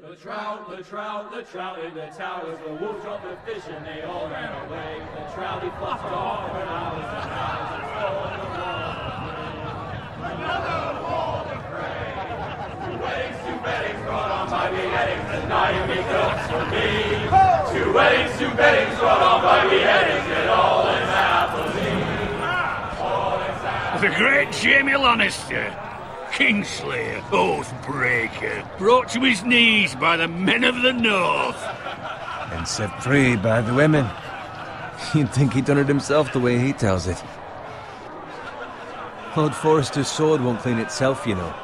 The trout in the towers, the wolves dropped the fish and they all ran away. The trout, he flopped off for hours and hours and full of water. Another wall to pray. Two weddings brought on by beheadings, and now you make up for me. Two weddings brought on by beheadings, and all is happily. The great Jamie Lannister, Kingslayer, Oathbreaker, brought to his knees by the men of the North. And set free by the women. You'd think he'd done it himself the way he tells it. Lord Forrester's sword won't clean itself, you know.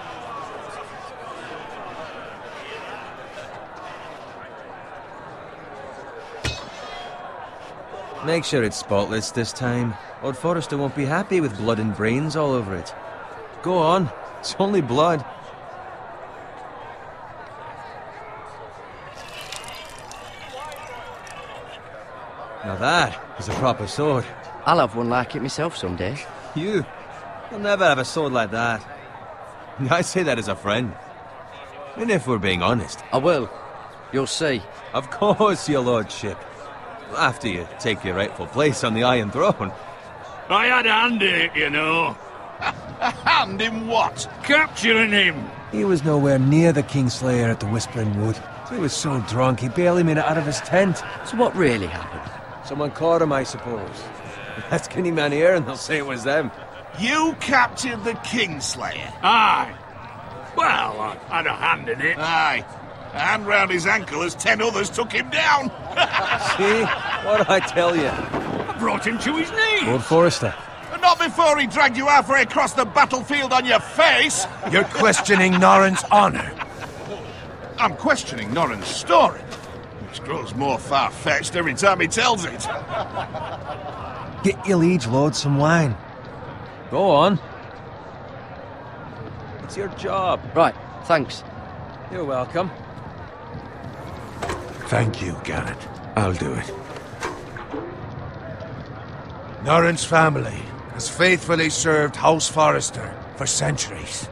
Make sure it's spotless this time. Lord Forrester won't be happy with blood and brains all over it. Go on. It's only blood. Now that is a proper sword. I'll have one like it myself someday. You'll never have a sword like that. I say that as a friend. And if we're being honest. I will. You'll see. Of course, your lordship. After you take your rightful place on the Iron Throne. I had a hand in it, you know. A hand in what? Capturing him. He was nowhere near the Kingslayer at the Whispering Wood. He was so drunk he barely made it out of his tent. So what really happened? Someone caught him, I suppose. Ask any man here and they'll say it was them. You captured the Kingslayer? Aye. Well, I had a hand in it. Aye. A hand round his ankle as 10 others took him down. See? What'd I tell you? I brought him to his knees. Lord Forrester. Not before he dragged you halfway across the battlefield on your face. You're questioning Norrin's honor. I'm questioning Norrin's story, which grows more far-fetched every time he tells it. Get your liege lord some wine. Go on. It's your job. Right, thanks. You're welcome. Thank you, Garrett. I'll do it. Norrin's family has faithfully served House Forrester for centuries.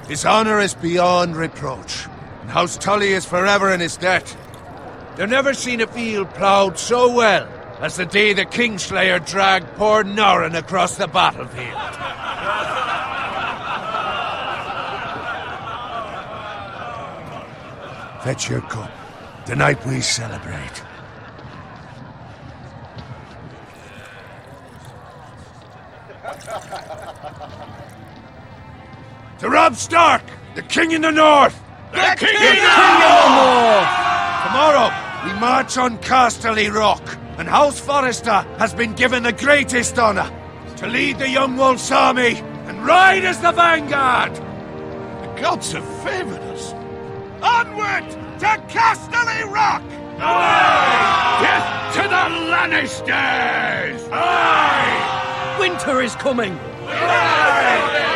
His honor is beyond reproach, and House Tully is forever in his debt. They've never seen a field ploughed so well as the day the Kingslayer dragged poor Norrin across the battlefield. Fetch your cup. Tonight we celebrate. To Robb Stark, the King in the North! The King in the North! Tomorrow, we march on Casterly Rock, and House Forrester has been given the greatest honor to lead the Young Wolf's army and ride as the vanguard! The gods have favored us. Onward to Casterly Rock! Aye! Death to the Lannisters! Aye! Winter is coming! Aye!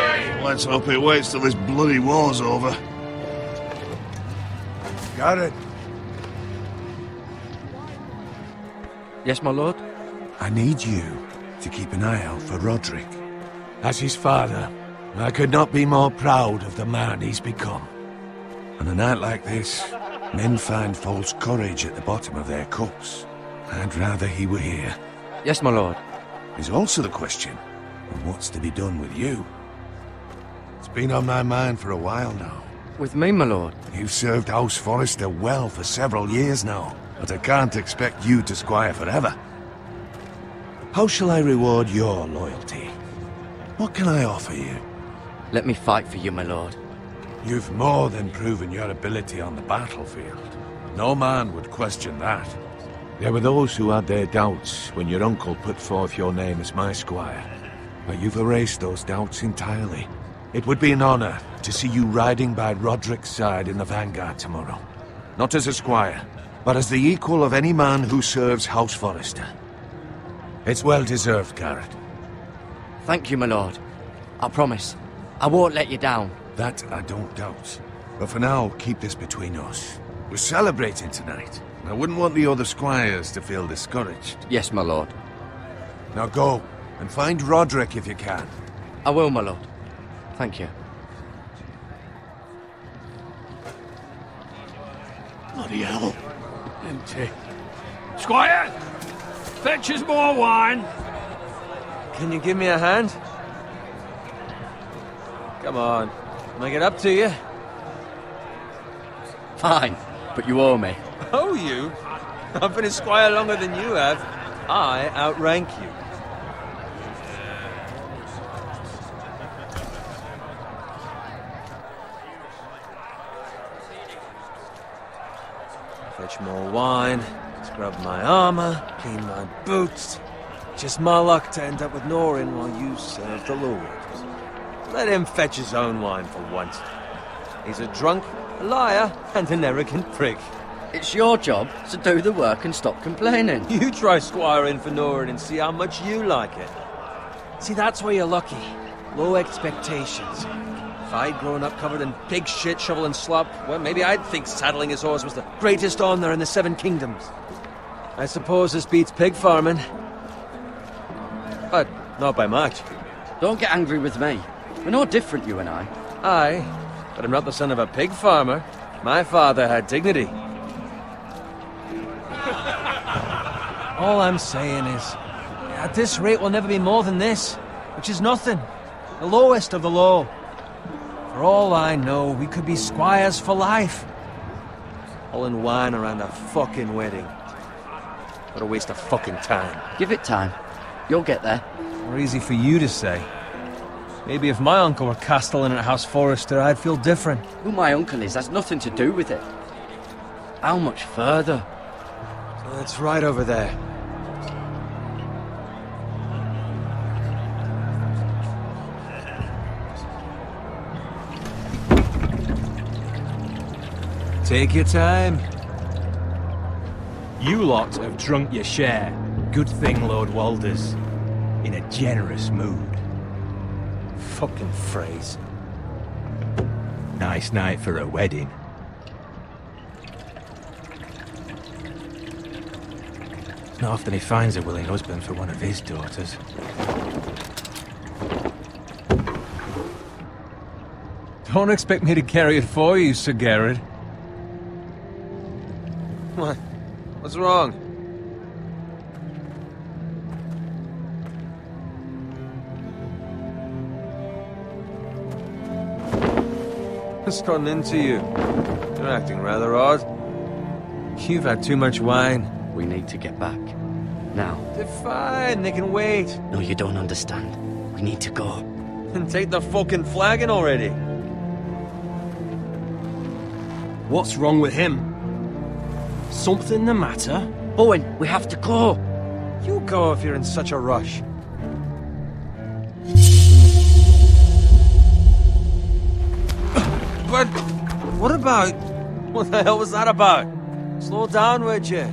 Let's hope it waits till this bloody war's over. Got it. Yes, my lord? I need you to keep an eye out for Roderick. As his father, I could not be more proud of the man he's become. On a night like this, men find false courage at the bottom of their cups. I'd rather he were here. Yes, my lord. There's also the question of what's to be done with you. It's been on my mind for a while now. With me, my lord? You've served House Forrester well for several years now, but I can't expect you to squire forever. How shall I reward your loyalty? What can I offer you? Let me fight for you, my lord. You've more than proven your ability on the battlefield. No man would question that. There were those who had their doubts when your uncle put forth your name as my squire. But you've erased those doubts entirely. It would be an honor to see you riding by Roderick's side in the vanguard tomorrow. Not as a squire, but as the equal of any man who serves House Forrester. It's well deserved, Garrett. Thank you, my lord. I promise. I won't let you down. That I don't doubt. But for now, keep this between us. We're celebrating tonight. I wouldn't want the other squires to feel discouraged. Yes, my lord. Now go, and find Roderick if you can. I will, my lord. Thank you. Empty. Squire! Fetch us more wine! Can you give me a hand? Come on. Make it up to you. Fine, but you owe me. Oh, you? I've been a squire longer than you have. I outrank you. Fetch more wine, scrub my armor, clean my boots. Just my luck to end up with Norin while you serve the Lord. Let him fetch his own wine for once. He's a drunk, a liar, and an arrogant prick. It's your job to do the work and stop complaining. You try squiring for Norin and see how much you like it. See, that's where you're lucky. Low expectations. If I'd grown up covered in pig shit, shovel and slop, well, maybe I'd think saddling his horse was the greatest honour in the Seven Kingdoms. I suppose this beats pig farming. But not by much. Don't get angry with me. We're no different, you and I. Aye, but I'm not the son of a pig farmer. My father had dignity. All I'm saying is, at this rate we'll never be more than this, which is nothing. The lowest of the low. For all I know, we could be squires for life. All in wine around a fucking wedding. What a waste of fucking time. Give it time. You'll get there. More easy for you to say. Maybe if my uncle were castellan at House Forrester, I'd feel different. Who my uncle is has nothing to do with it. How much further? It's right over there. Take your time. You lot have drunk your share. Good thing Lord Walder's in a generous mood. Fucking phrase. Nice night for a wedding. It's not often he finds a willing husband for one of his daughters. Don't expect me to carry it for you, Sir Garrett. What? What's wrong? What's gotten into you? You're acting rather odd. You've had too much wine. We need to get back. Now. They're fine, they can wait. No, you don't understand. We need to go. And take the fucking flagon already. What's wrong with him? Something the matter? Owen, we have to go. You go if you're in such a rush. But what about... What the hell was that about? Slow down, would you?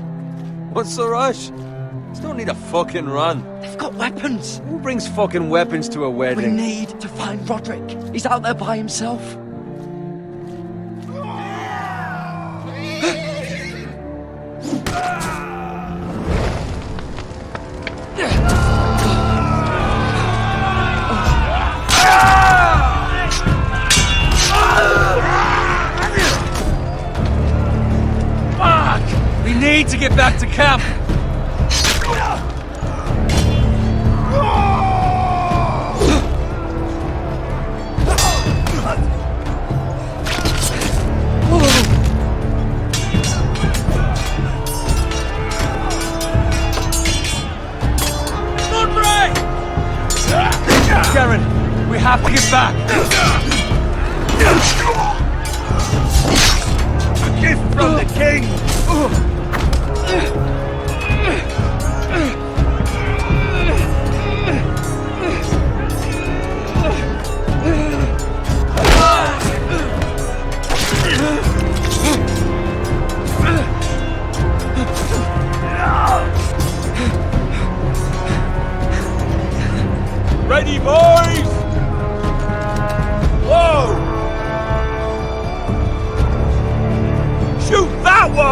What's the rush? There's no need to fucking run. They've got weapons. Who brings fucking weapons to a We wedding? need to find Roderick. He's out there by himself. We need to get back to camp. Garen, we have to get back. A gift from the king. Ready, boys! Whoa! Shoot that one!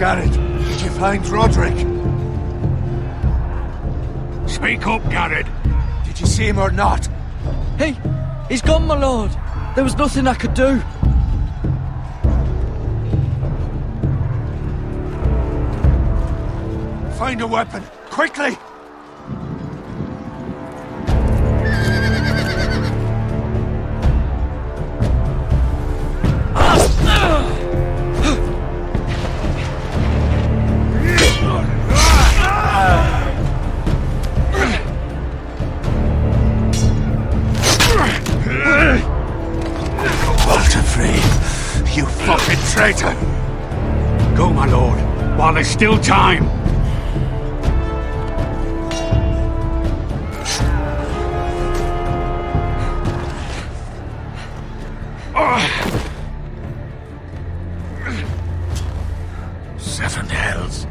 Garrett, did you find Roderick? Speak up, Garrett. Did you see him or not? He's gone, my lord. There was nothing I could do. Find a weapon, quickly! You fucking traitor! Go, my lord, while there's still time. Seven hells.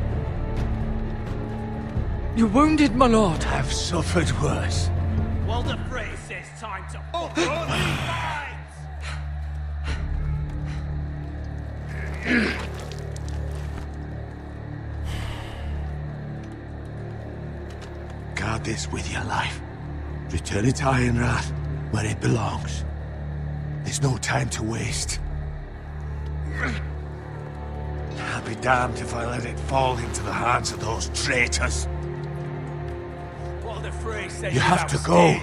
You're wounded, my lord. I've suffered worse. Well, the phrase says time to uproar these minds! Guard this with your life. Return it to Ironrath, where it belongs. There's no time to waste. I'll be damned if I let it fall into the hands of those traitors. Well, the phrase says You have to go.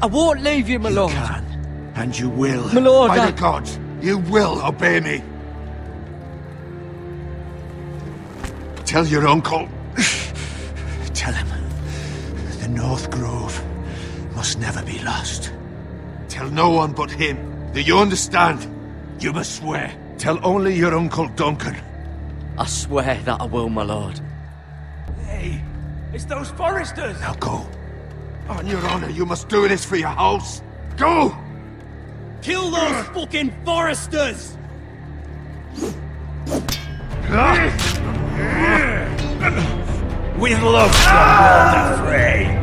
I won't leave you, my You lord. can, and you will. My lord, By I- the gods, you will obey me. Tell your uncle. Tell him the North Grove must never be lost. Tell no one but him. Do you understand? You must swear. Tell only your Uncle Duncan. I swear that I will, my lord. Hey, it's those foresters! Now go. On your honor, you must do this for your house. Go! Kill those fucking foresters! With love from Walter Frey.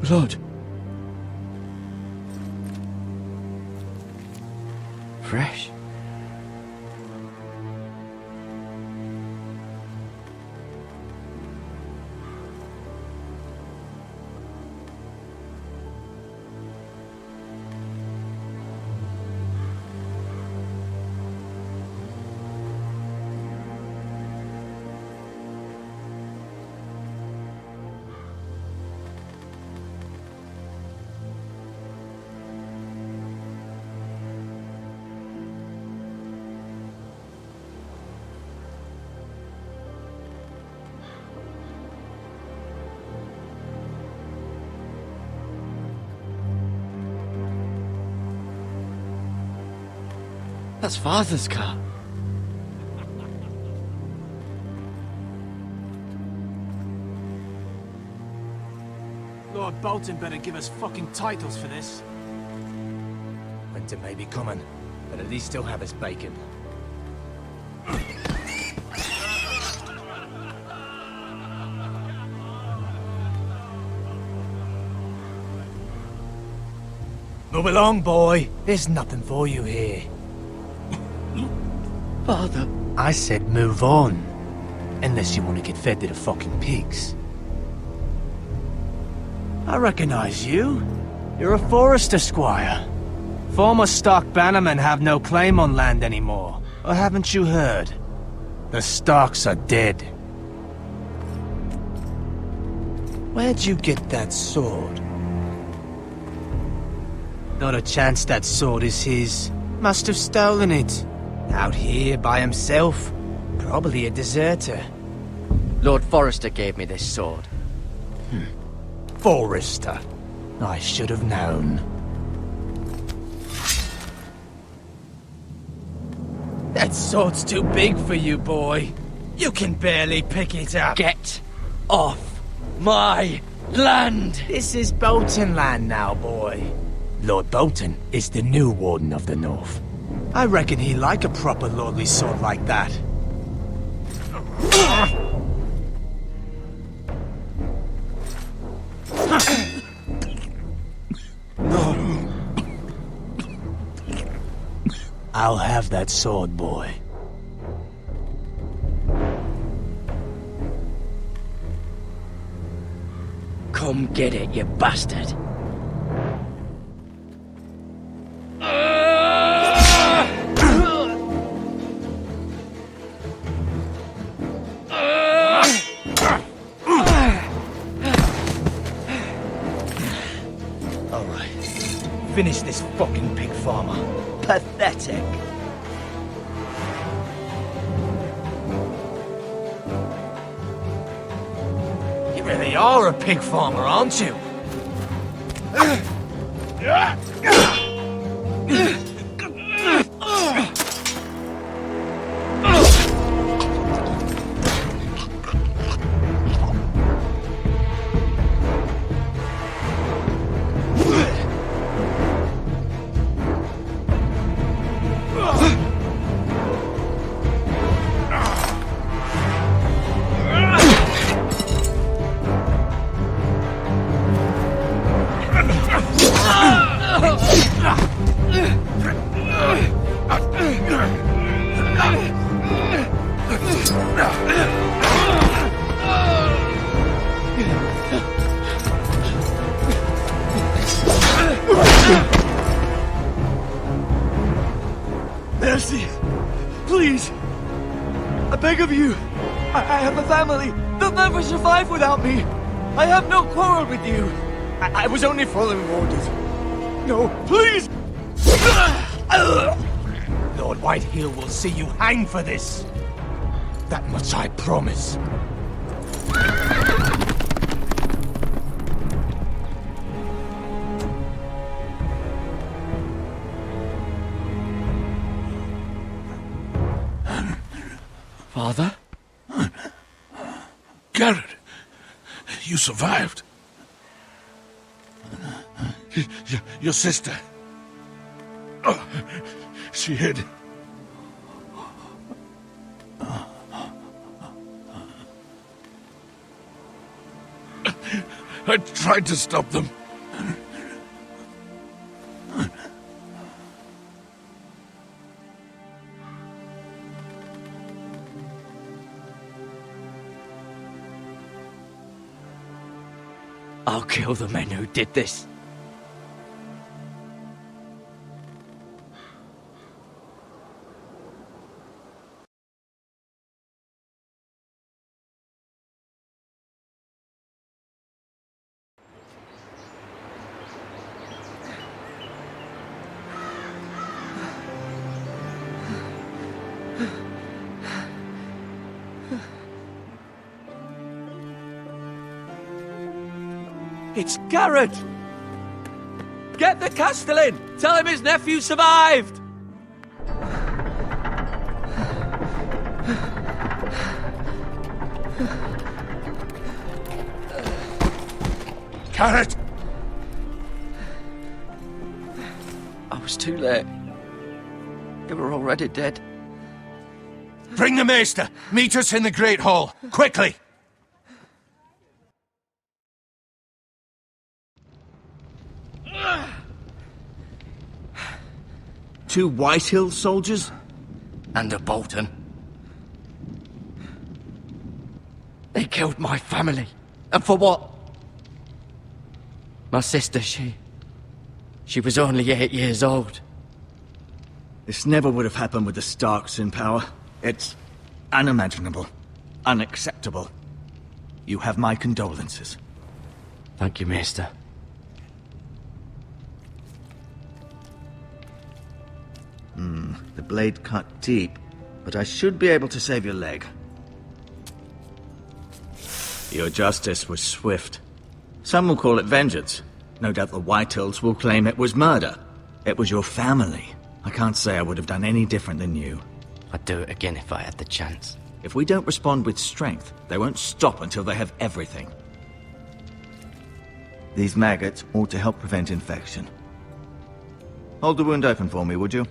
Lord. Fresh. That's Father's car. Lord Bolton better give us fucking titles for this. Winter may be coming, but at least he'll have his bacon. Move along, boy. There's nothing for you here. Father. I said move on. Unless you want to get fed to the fucking pigs. I recognize you. You're a Forester squire. Former Stark bannermen have no claim on land anymore. Or haven't you heard? The Starks are dead. Where'd you get that sword? Not a chance that sword is his. Must have stolen it. Out here by himself. Probably a deserter. Lord Forrester gave me this sword. Forester. I should have known. That sword's too big for you, boy. You can barely pick it up. Get off my land! This is Bolton land now, boy. Lord Bolton is the new Warden of the North. I reckon he'd like a proper lordly sword like that. I'll have that sword, boy. Come get it, you bastard. Finish this fucking pig farmer. Pathetic. You really are a pig farmer, aren't you? Mercy! Please! I beg of you! I have a family! They'll never survive without me! I have no quarrel with you! I was only following orders. No, please! Lord Whitehill will see you hang for this. That much I promise. Father? Garrett, you survived. Your sister. Oh, she hid. I tried to stop them. I'll kill the men who did this. It's Garrett! Get the Castellan! Tell him his nephew survived! Carrot! I was too late. They were already dead. Bring the maester! Meet us in the Great Hall! Quickly! Two Whitehill soldiers? And a Bolton. They killed my family. And for what? My sister, she was only 8 years old. This never would have happened with the Starks in power. It's unimaginable. Unacceptable. You have my condolences. Thank you, Maester. The blade cut deep, but I should be able to save your leg. Your justice was swift. Some will call it vengeance. No doubt the Whitehills will claim it was murder. It was your family. I can't say I would have done any different than you. I'd do it again if I had the chance. If we don't respond with strength, they won't stop until they have everything. These maggots ought to help prevent infection. Hold the wound open for me, would you?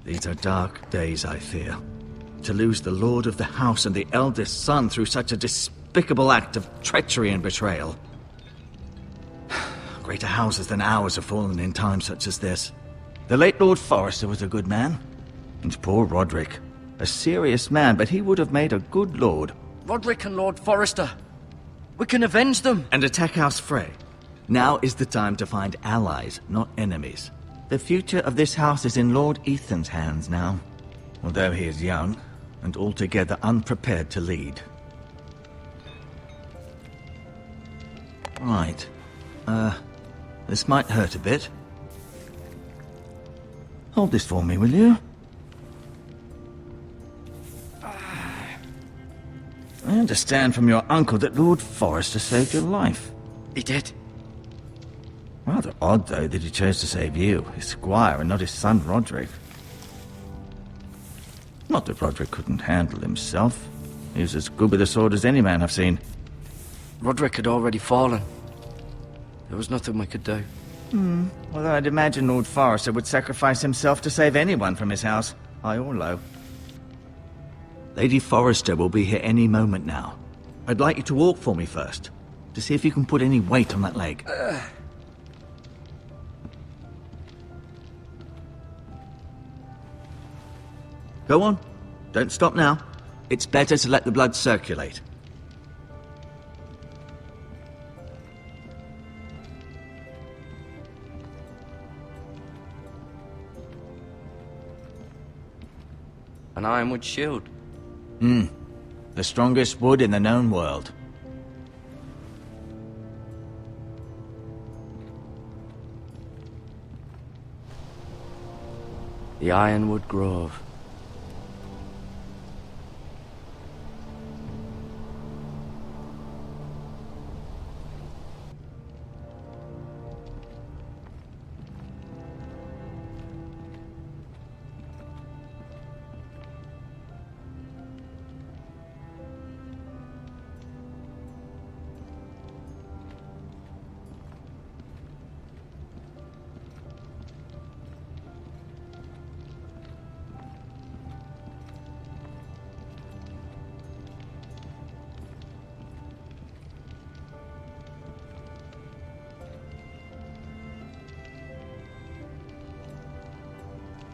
These are dark days, I fear. To lose the lord of the house and the eldest son through such a despicable act of treachery and betrayal. Greater houses than ours have fallen in times such as this. The late Lord Forrester was a good man. And poor Roderick. A serious man, but he would have made a good lord. Roderick and Lord Forrester. We can avenge them. And attack House Frey. Now is the time to find allies, not enemies. The future of this house is in Lord Ethan's hands now. Although he is young, and altogether unprepared to lead. Right. This might hurt a bit. Hold this for me, will you? I understand from your uncle that Lord Forrester saved your life. He did. Rather odd, though, that he chose to save you, his squire, and not his son Roderick. Not that Roderick couldn't handle himself. He was as good with a sword as any man I've seen. Roderick had already fallen. There was nothing we could do. Although I'd imagine Lord Forrester would sacrifice himself to save anyone from his house, high or low. Lady Forrester will be here any moment now. I'd like you to walk for me first, to see if you can put any weight on that leg. Go on. Don't stop now. It's better to let the blood circulate. An ironwood shield. The strongest wood in the known world. The Ironwood Grove.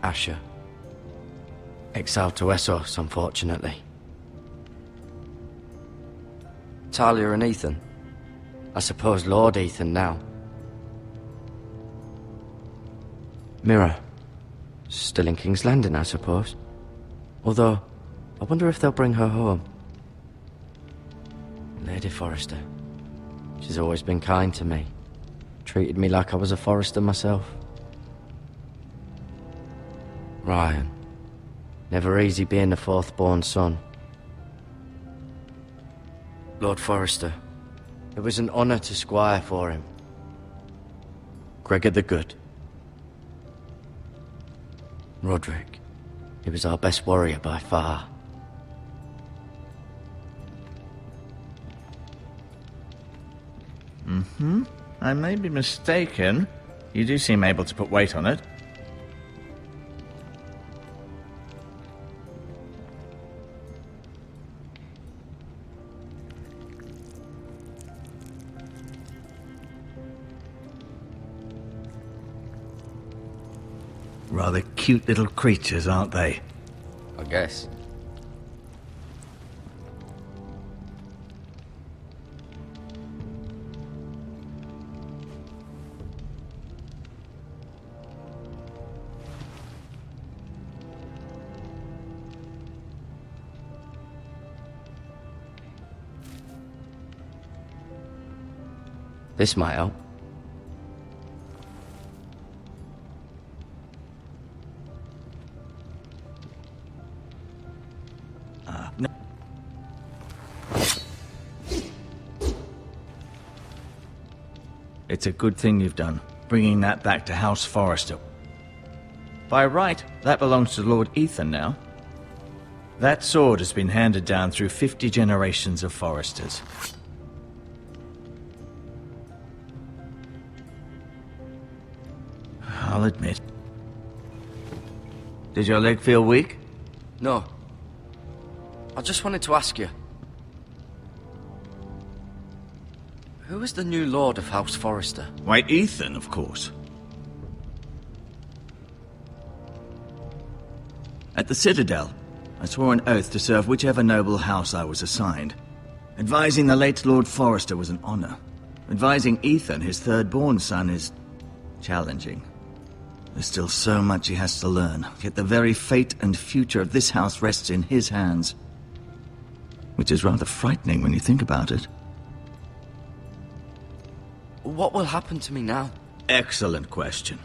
Asher. Exiled to Essos, unfortunately. Talia and Ethan. I suppose Lord Ethan now. Mira. Still in King's Landing, I suppose. Although, I wonder if they'll bring her home. Lady Forrester. She's always been kind to me. Treated me like I was a Forrester myself. Ryan. Never easy being the fourth-born son. Lord Forrester. It was an honour to squire for him. Gregor the Good. Roderick. He was our best warrior by far. I may be mistaken. You do seem able to put weight on it. Rather cute little creatures, aren't they? I guess. This might help. No. It's a good thing you've done, bringing that back to House Forrester. By right, that belongs to Lord Ethan now. That sword has been handed down through 50 generations of Forresters. I'll admit. Did your leg feel weak? No. I just wanted to ask you. Who is the new Lord of House Forrester? Why, Ethan, of course. At the Citadel, I swore an oath to serve whichever noble house I was assigned. Advising the late Lord Forrester was an honor. Advising Ethan, his third-born son, is challenging. There's still so much he has to learn, yet the very fate and future of this house rests in his hands. Which is rather frightening when you think about it. What will happen to me now? Excellent question.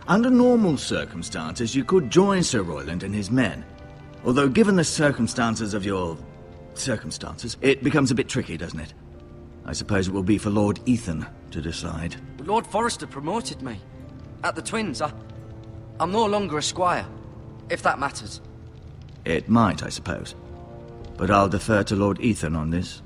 Under normal circumstances, you could join Sir Royland and his men. Although given the circumstances of your circumstances, it becomes a bit tricky, doesn't it? I suppose it will be for Lord Ethan to decide. Lord Forrester promoted me. At the Twins, I'm no longer a squire, if that matters. It might, I suppose. But I'll defer to Lord Ethan on this.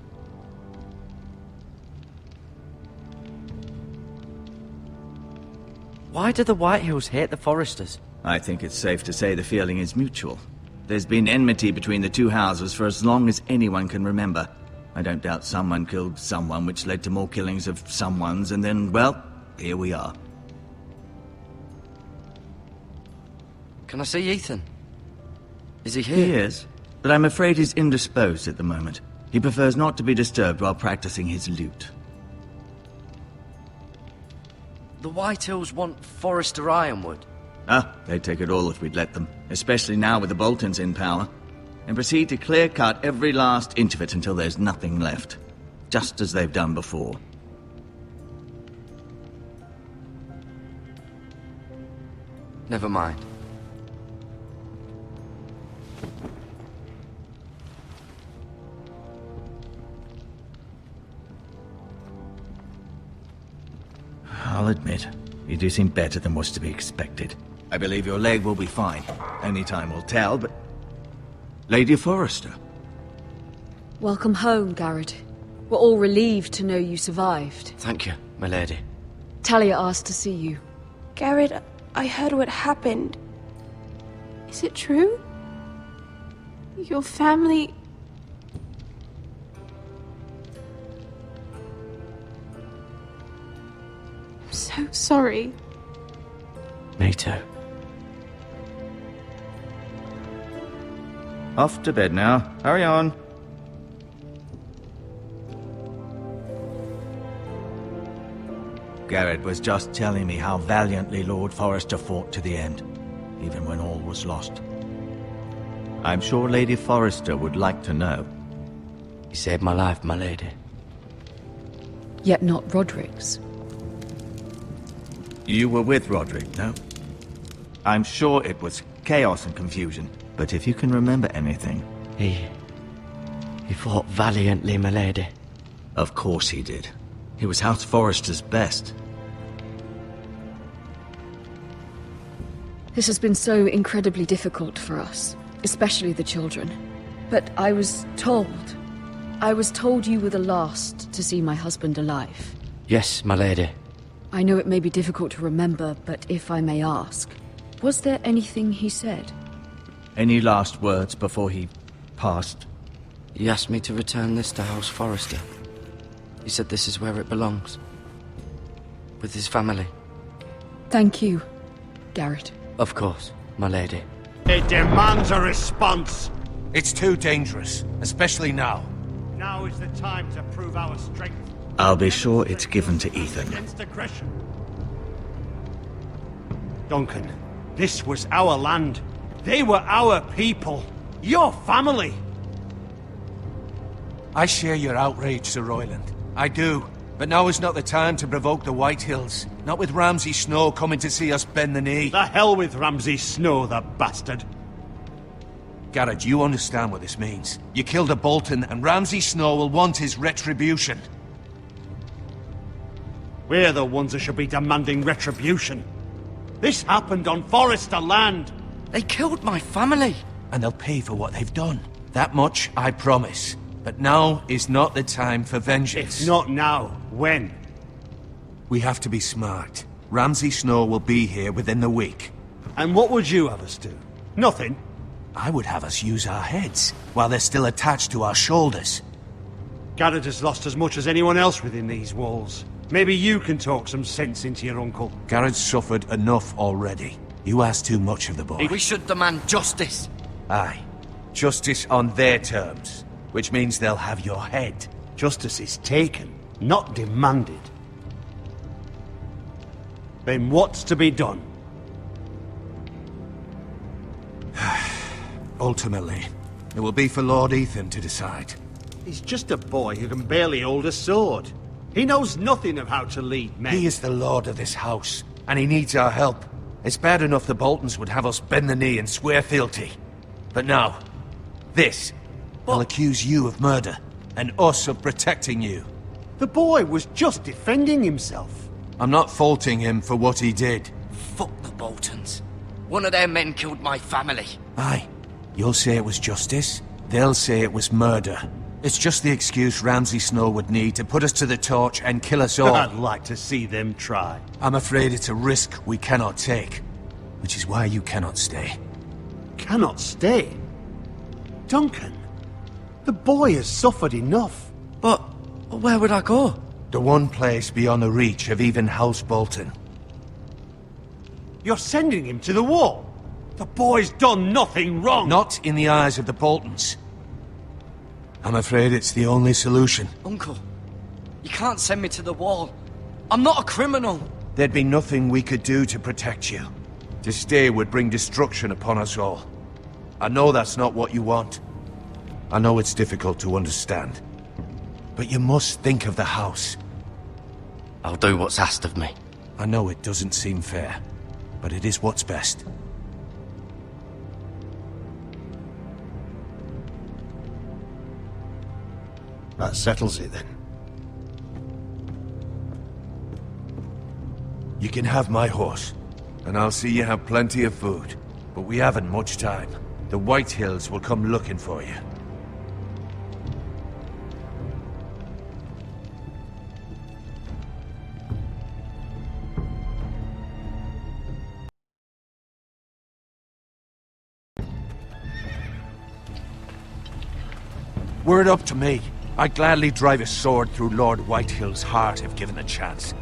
Why do the Whitehills hate the Forresters? I think it's safe to say the feeling is mutual. There's been enmity between the two houses for as long as anyone can remember. I don't doubt someone killed someone, which led to more killings of someones, and then, well, here we are. Can I see Ethan? Is he here? He is, but I'm afraid he's indisposed at the moment. He prefers not to be disturbed while practicing his lute. The Whitehills want Forrester Ironwood. They'd take it all if we'd let them, especially now with the Boltons in power, and proceed to clear-cut every last inch of it until there's nothing left, just as they've done before. Never mind. I'll admit, you do seem better than was to be expected. I believe your leg will be fine. Only time will tell, but... Lady Forrester. Welcome home, Garrett. We're all relieved to know you survived. Thank you, my lady. Talia asked to see you. Garrett, I heard what happened. Is it true? Your family... I'm so sorry. Me too. Off to bed now. Hurry on. Garrett was just telling me how valiantly Lord Forrester fought to the end, even when all was lost. I'm sure Lady Forrester would like to know. You saved my life, my lady. Yet not Roderick's. You were with Roderick, no? I'm sure it was chaos and confusion, but if you can remember anything... He He fought valiantly, my lady. Of course he did. He was House Forrester's best. This has been so incredibly difficult for us, especially the children. But I was told you were the last to see my husband alive. Yes, my lady. I know it may be difficult to remember, but if I may ask, was there anything he said? Any last words before he passed? He asked me to return this to House Forrester. He said this is where it belongs. With his family. Thank you, Garrett. Of course, my lady. It demands a response. It's too dangerous, especially now. Now is the time to prove our strength. I'll be sure it's given to Ethan. Against aggression. Duncan, this was our land. They were our people. Your family. I share your outrage, Sir Royland. I do. But now is not the time to provoke the White Hills. Not with Ramsay Snow coming to see us bend the knee. The hell with Ramsay Snow, the bastard. Garrett, you understand what this means. You killed a Bolton, and Ramsay Snow will want his retribution. We're the ones that should be demanding retribution. This happened on Forrester land. They killed my family. And they'll pay for what they've done. That much I promise. But now is not the time for vengeance. It's not now. When? We have to be smart. Ramsay Snow will be here within the week. And what would you have us do? Nothing. I would have us use our heads, while they're still attached to our shoulders. Garrett has lost as much as anyone else within these walls. Maybe you can talk some sense into your uncle. Garrett's suffered enough already. You ask too much of the boy. We should demand justice. Aye. Justice on their terms. Which means they'll have your head. Justice is taken, not demanded. Then what's to be done? Ultimately, it will be for Lord Ethan to decide. He's just a boy who can barely hold a sword. He knows nothing of how to lead men. He is the lord of this house, and he needs our help. It's bad enough the Boltons would have us bend the knee and swear fealty. But now, this... They'll accuse you of murder, and us of protecting you. The boy was just defending himself. I'm not faulting him for what he did. Fuck the Boltons. One of their men killed my family. Aye. You'll say it was justice. They'll say it was murder. It's just the excuse Ramsay Snow would need to put us to the torch and kill us all. I'd like to see them try. I'm afraid it's a risk we cannot take. Which is why you cannot stay. Cannot stay? Duncan, the boy has suffered enough. But where would I go? The one place beyond the reach of even House Bolton. You're sending him to the wall? The boy's done nothing wrong! Not in the eyes of the Boltons. I'm afraid it's the only solution. Uncle, you can't send me to the wall. I'm not a criminal. There'd be nothing we could do to protect you. To stay would bring destruction upon us all. I know that's not what you want. I know it's difficult to understand. But you must think of the house. I'll do what's asked of me. I know it doesn't seem fair, but it is what's best. That settles it then. You can have my horse, and I'll see you have plenty of food. But we haven't much time. The White Hills will come looking for you. Were it up to me, I'd gladly drive a sword through Lord Whitehill's heart if given the chance.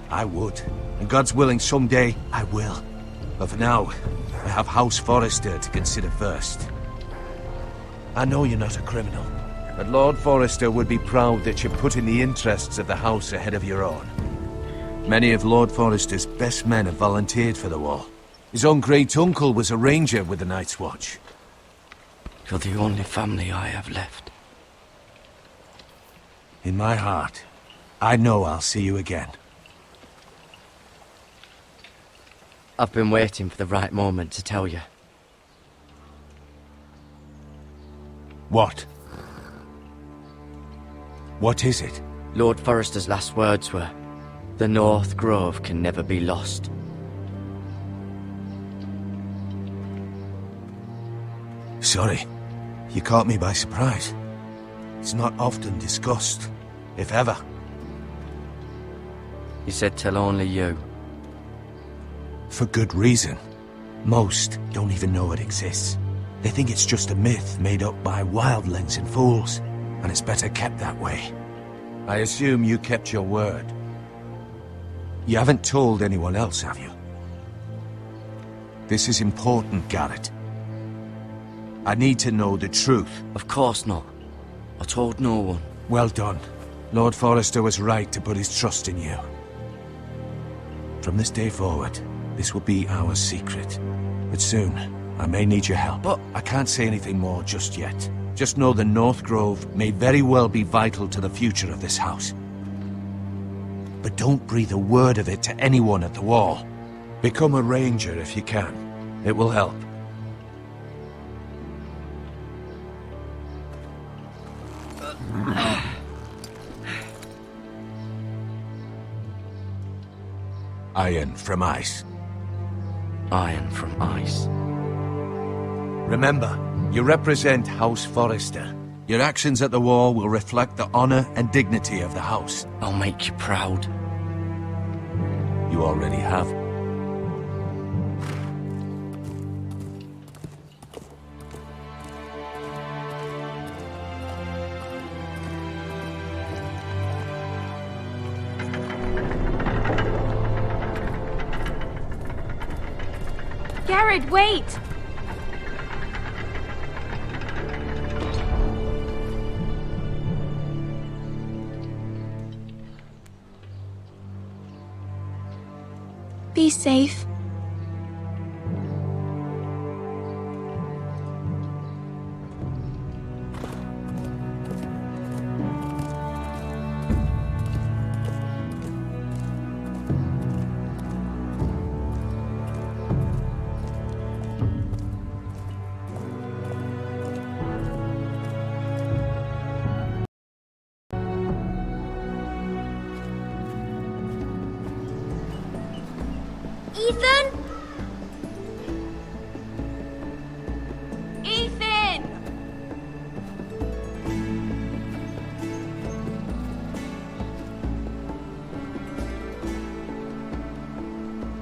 I would, and God's willing someday I will. But for now, I have House Forrester to consider first. I know you're not a criminal, but Lord Forrester would be proud that you're putting the interests of the house ahead of your own. Many of Lord Forrester's best men have volunteered for the war. His own great-uncle was a ranger with the Night's Watch. You're the only family I have left. In my heart, I know I'll see you again. I've been waiting for the right moment to tell you. What? What is it? Lord Forrester's last words were, "The North Grove can never be lost." Sorry, you caught me by surprise. It's not often discussed, if ever. He said tell only you. For good reason. Most don't even know it exists. They think it's just a myth made up by wildlings and fools, and it's better kept that way. I assume you kept your word. You haven't told anyone else, have you? This is important, Garrett. I need to know the truth. Of course not. I told no one. Well done. Lord Forrester was right to put his trust in you. From this day forward, this will be our secret. But soon, I may need your help. But I can't say anything more just yet. Just know the North Grove may very well be vital to the future of this house. But don't breathe a word of it to anyone at the Wall. Become a ranger if you can. It will help. Iron from ice. Iron from ice. Remember, you represent House Forrester. Your actions at the Wall will reflect the honor and dignity of the house. I'll make you proud. You already have. Garrett, wait! Be safe. Ethan? Ethan!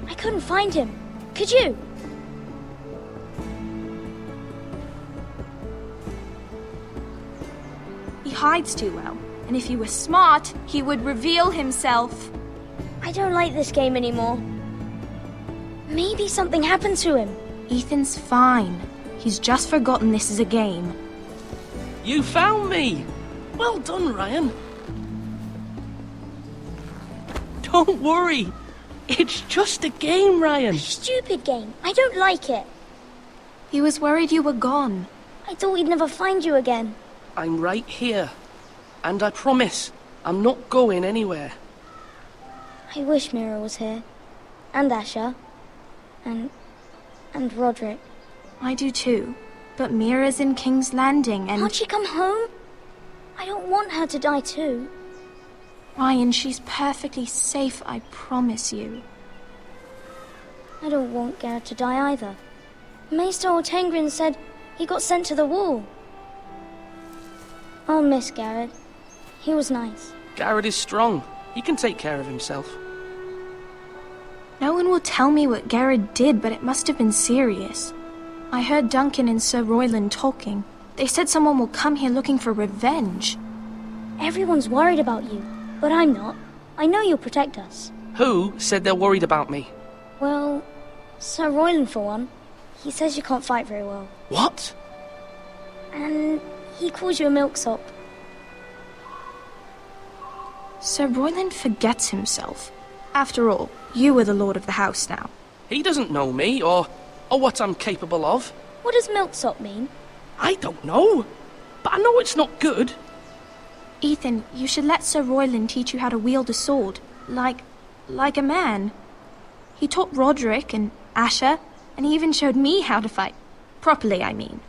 I couldn't find him. Could you? He hides too well, and if he were smart, he would reveal himself. I don't like this game anymore. Maybe something happened to him. Ethan's fine. He's just forgotten this is a game. You found me! Well done, Ryan. Don't worry. It's just a game, Ryan. Stupid game. I don't like it. He was worried you were gone. I thought we'd never find you again. I'm right here. And I promise, I'm not going anywhere. I wish Mira was here. And Asher. And Roderick. I do too. But Mira's in King's Landing and... Can't she come home? I don't want her to die too. Ryan, she's perfectly safe, I promise you. I don't want Garrett to die either. Maester Ortengrin said he got sent to the Wall. I'll miss Garrett. He was nice. Garrett is strong. He can take care of himself. No one will tell me what Garrett did, but it must have been serious. I heard Duncan and Sir Royland talking. They said someone will come here looking for revenge. Everyone's worried about you, but I'm not. I know you'll protect us. Who said they're worried about me? Well, Sir Royland for one. He says you can't fight very well. What? And he calls you a milksop. Sir Royland forgets himself. After all, you are the lord of the house now. He doesn't know me, or what I'm capable of. What does milksop mean? I don't know, but I know it's not good. Ethan, you should let Sir Royland teach you how to wield a sword, like a man. He taught Roderick and Asher, and he even showed me how to fight. Properly, I mean.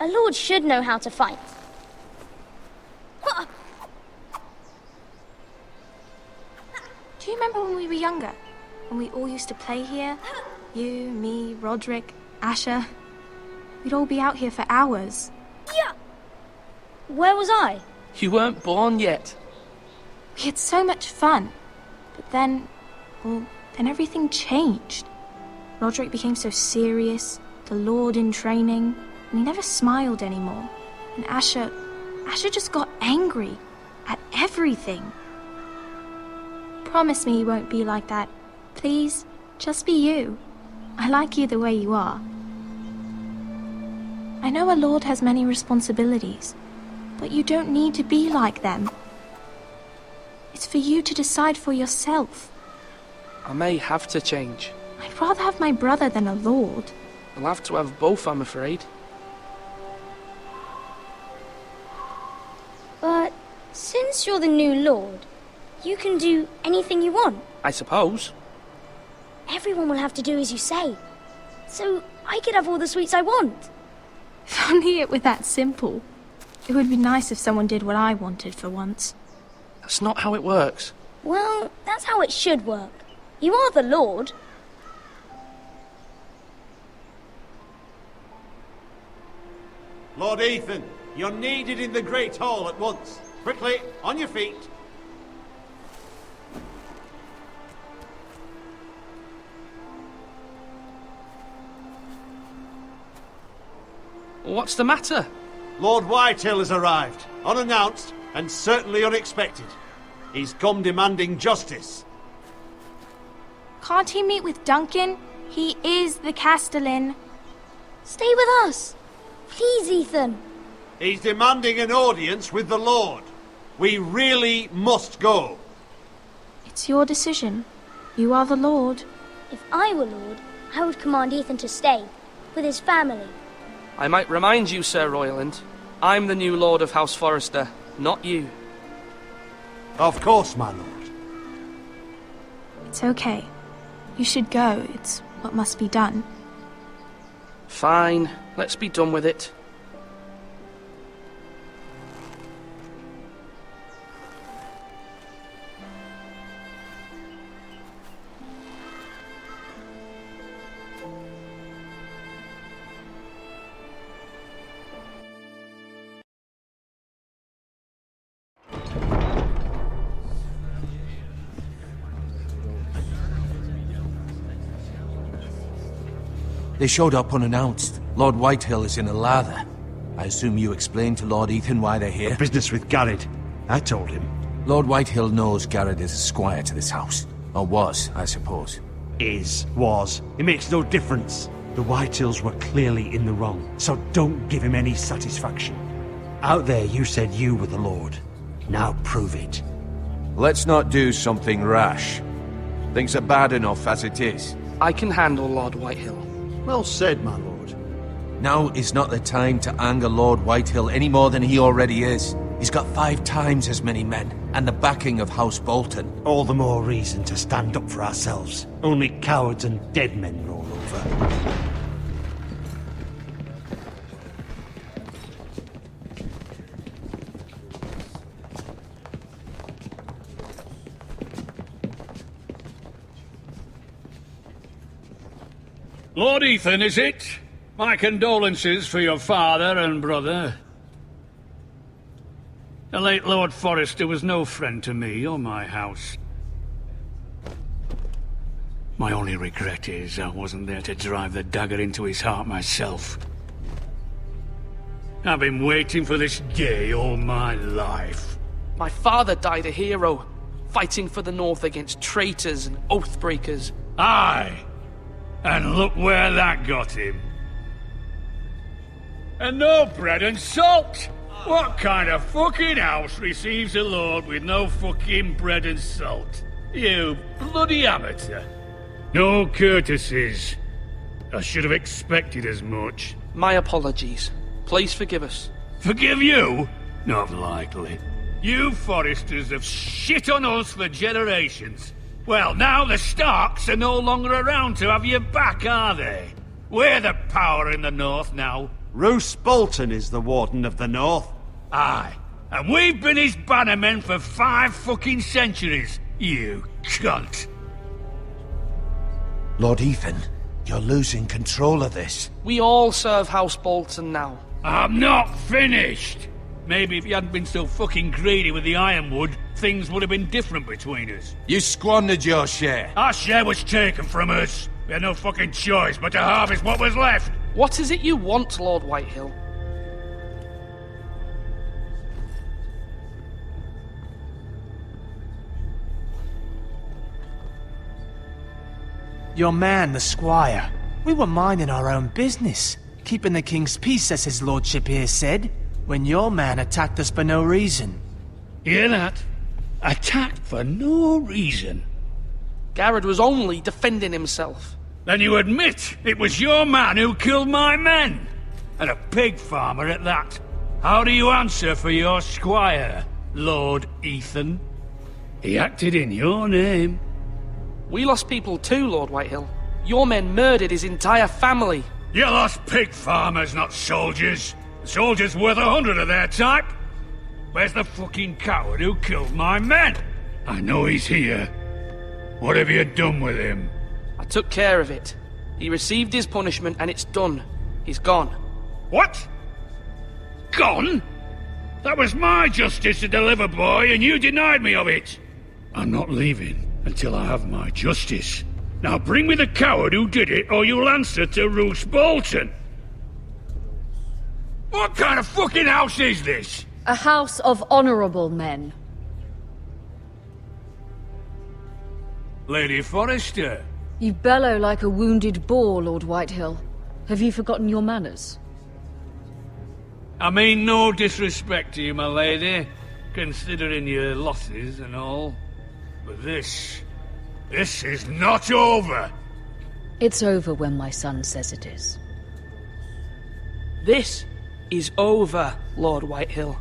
A lord should know how to fight. you remember when we were younger? When we all used to play here? You, me, Roderick, Asher. We'd all be out here for hours. Yeah. Where was I? You weren't born yet. We had so much fun. But then, well, then everything changed. Roderick became so serious, the Lord in training, and he never smiled anymore. And Asher just got angry at everything. Promise me you won't be like that. Please, just be you. I like you the way you are. I know a lord has many responsibilities, but you don't need to be like them. It's for you to decide for yourself. I may have to change. I'd rather have my brother than a lord. I'll have to have both, I'm afraid. But since you're the new lord, you can do anything you want. I suppose. Everyone will have to do as you say. So I could have all the sweets I want. If only it were that simple. It would be nice if someone did what I wanted for once. That's not how it works. Well, that's how it should work. You are the lord. Lord Ethan, you're needed in the Great Hall at once. Quickly, on your feet. What's the matter? Lord Whitehill has arrived, unannounced and certainly unexpected. He's come demanding justice. Can't he meet with Duncan? He is the Castellan. Stay with us. Please, Ethan. He's demanding an audience with the Lord. We really must go. It's your decision. You are the Lord. If I were Lord, I would command Ethan to stay, with his family. I might remind you, Sir Royland, I'm the new Lord of House Forrester, not you. Of course, my lord. It's okay. You should go. It's what must be done. Fine, let's be done with it. They showed up unannounced. Lord Whitehill is in a lather. I assume you explained to Lord Ethan why they're here? Business with Garrett. I told him. Lord Whitehill knows Garrett is a squire to this house. Or was, I suppose. Was. It makes no difference. The Whitehills were clearly in the wrong, so don't give him any satisfaction. Out there you said you were the Lord. Now prove it. Let's not do something rash. Things are bad enough as it is. I can handle Lord Whitehill. Well said, my lord. Now is not the time to anger Lord Whitehill any more than he already is. He's got 5 times as many men, and the backing of House Bolton. All the more reason to stand up for ourselves. Only cowards and dead men roll over. Lord Ethan, is it? My condolences for your father and brother. The late Lord Forrester was no friend to me or my house. My only regret is I wasn't there to drive the dagger into his heart myself. I've been waiting for this day all my life. My father died a hero, fighting for the North against traitors and oathbreakers. Aye! And look where that got him. And no bread and salt! What kind of fucking house receives a lord with no fucking bread and salt? You bloody amateur. No courtesies. I should have expected as much. My apologies. Please forgive us. Forgive you? Not likely. You Forresters have shit on us for generations. Well, now the Starks are no longer around to have you back, are they? We're the power in the North now. Roose Bolton is the Warden of the North. Aye, and we've been his bannermen for 5 fucking centuries. You cunt. Lord Ethan, you're losing control of this. We all serve House Bolton now. I'm not finished. Maybe if you hadn't been so fucking greedy with the ironwood, things would have been different between us. You squandered your share. Our share was taken from us. We had no fucking choice but to harvest what was left. What is it you want, Lord Whitehill? Your man, the squire. We were minding our own business, keeping the king's peace, as his lordship here said, when your man attacked us for no reason. Hear that? Attacked for no reason. Garrett was only defending himself. Then you admit it was your man who killed my men? And a pig farmer at that. How do you answer for your squire, Lord Ethan? He acted in your name. We lost people too, Lord Whitehill. Your men murdered his entire family. You lost pig farmers, not soldiers. The soldiers worth 100 of their type. Where's the fucking coward who killed my men? I know he's here. What have you done with him? I took care of it. He received his punishment and it's done. He's gone. What? Gone? That was my justice to deliver, boy, and you denied me of it. I'm not leaving until I have my justice. Now bring me the coward who did it, or you'll answer to Roose Bolton. What kind of fucking house is this? A house of honourable men. Lady Forrester. You bellow like a wounded boar, Lord Whitehill. Have you forgotten your manners? I mean no disrespect to you, my lady, considering your losses and all. But this is not over. It's over when my son says it is. This is over, Lord Whitehill.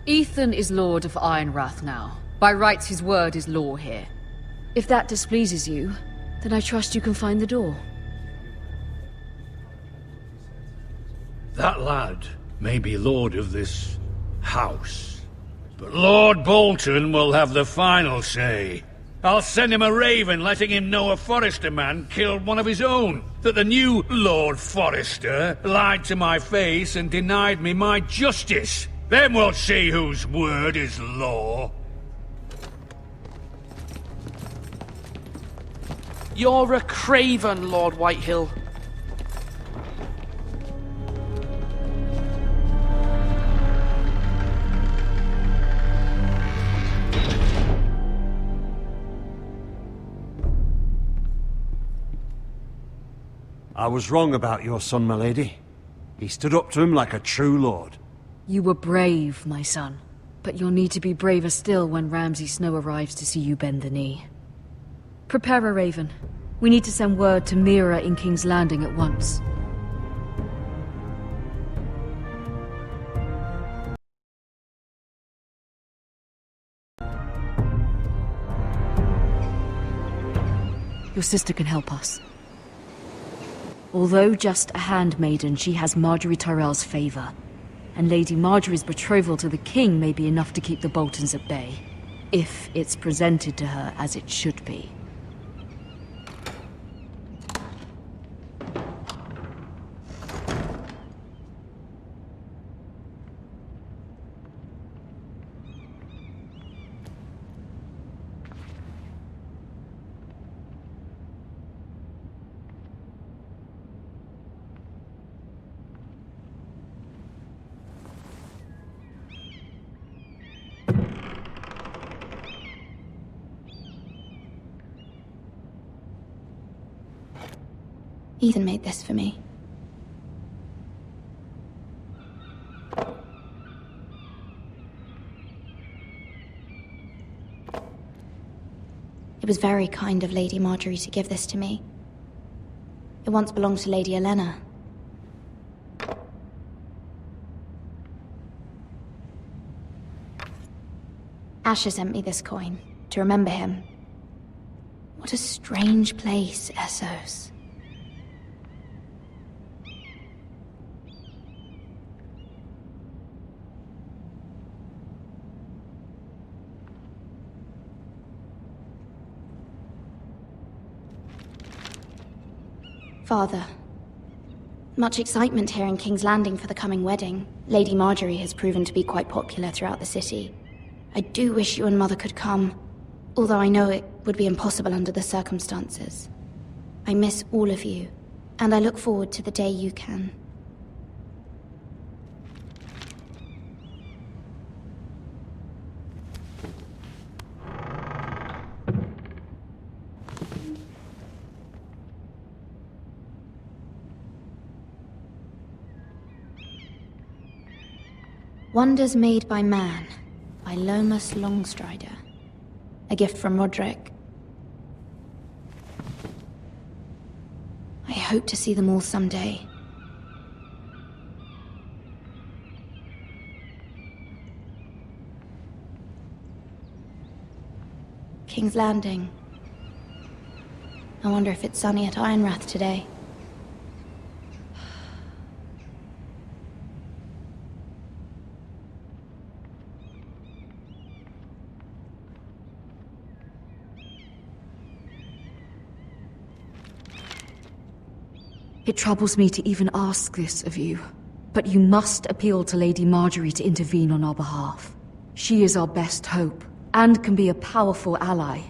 Ethan is Lord of Ironrath now. By rights, his word is law here. If that displeases you, then I trust you can find the door. That lad may be lord of this house, but Lord Bolton will have the final say. I'll send him a raven letting him know a Forrester man killed one of his own, that the new Lord Forrester lied to my face and denied me my justice. Then we'll see whose word is law. You're a craven, Lord Whitehill. I was wrong about your son, my lady. He stood up to him like a true lord. You were brave, my son. But you'll need to be braver still when Ramsay Snow arrives to see you bend the knee. Prepare a raven. We need to send word to Mira in King's Landing at once. Your sister can help us. Although just a handmaiden, she has Marjorie Tyrell's favor. And Lady Marjorie's betrothal to the king may be enough to keep the Boltons at bay. If it's presented to her as it should be. Ethan made this for me. It was very kind of Lady Marjorie to give this to me. It once belonged to Lady Elena. Asher sent me this coin to remember him. What a strange place, Essos. Father, much excitement here in King's Landing for the coming wedding. Lady Marjorie has proven to be quite popular throughout the city. I do wish you and Mother could come, although I know it would be impossible under the circumstances. I miss all of you, and I look forward to the day you can. Wonders Made by Man, by Lomas Longstrider. A gift from Roderick. I hope to see them all someday. King's Landing. I wonder if it's sunny at Ironrath today. It troubles me to even ask this of you, but you must appeal to Lady Marjorie to intervene on our behalf. She is our best hope, and can be a powerful ally,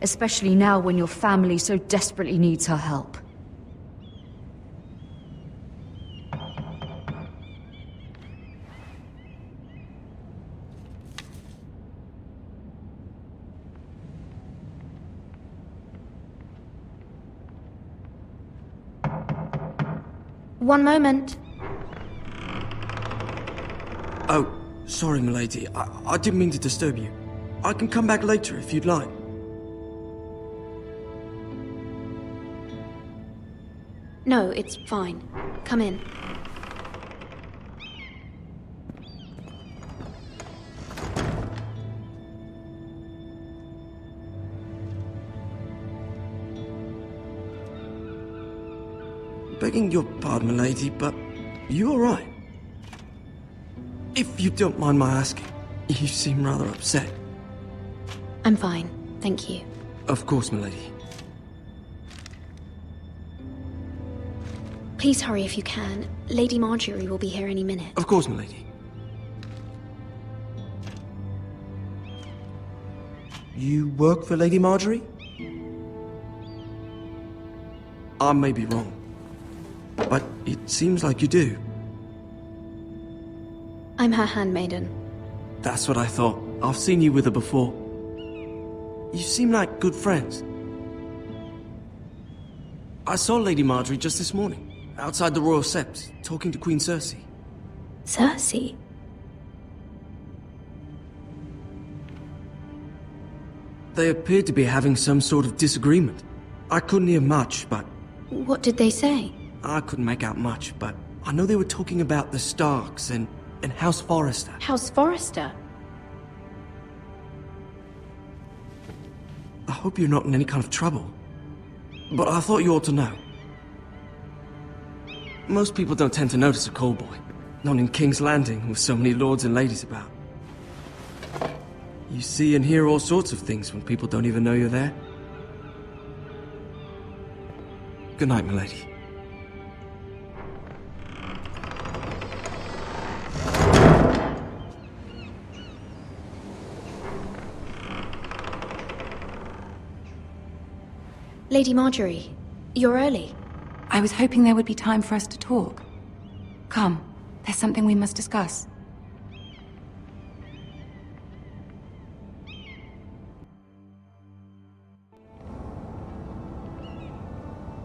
especially now when your family so desperately needs her help. One moment. Oh, sorry, milady. I didn't mean to disturb you. I can come back later if you'd like. No, it's fine. Come in. Begging your pardon, milady, but you all right? If you don't mind my asking, you seem rather upset. I'm fine, thank you. Of course, milady. Please hurry if you can. Lady Marjorie will be here any minute. Of course, milady. You work for Lady Marjorie? I may be wrong, but it seems like you do. I'm her handmaiden. That's what I thought. I've seen you with her before. You seem like good friends. I saw Lady Marjorie just this morning, outside the Royal Sept, talking to Queen Cersei. Cersei? They appeared to be having some sort of disagreement. I couldn't hear much, but... What did they say? I couldn't make out much, but I know they were talking about the Starks and House Forrester. House Forrester? I hope you're not in any kind of trouble, but I thought you ought to know. Most people don't tend to notice a callboy, not in King's Landing with so many lords and ladies about. You see and hear all sorts of things when people don't even know you're there. Good night, milady. Lady Marjorie, you're early. I was hoping there would be time for us to talk. Come, there's something we must discuss.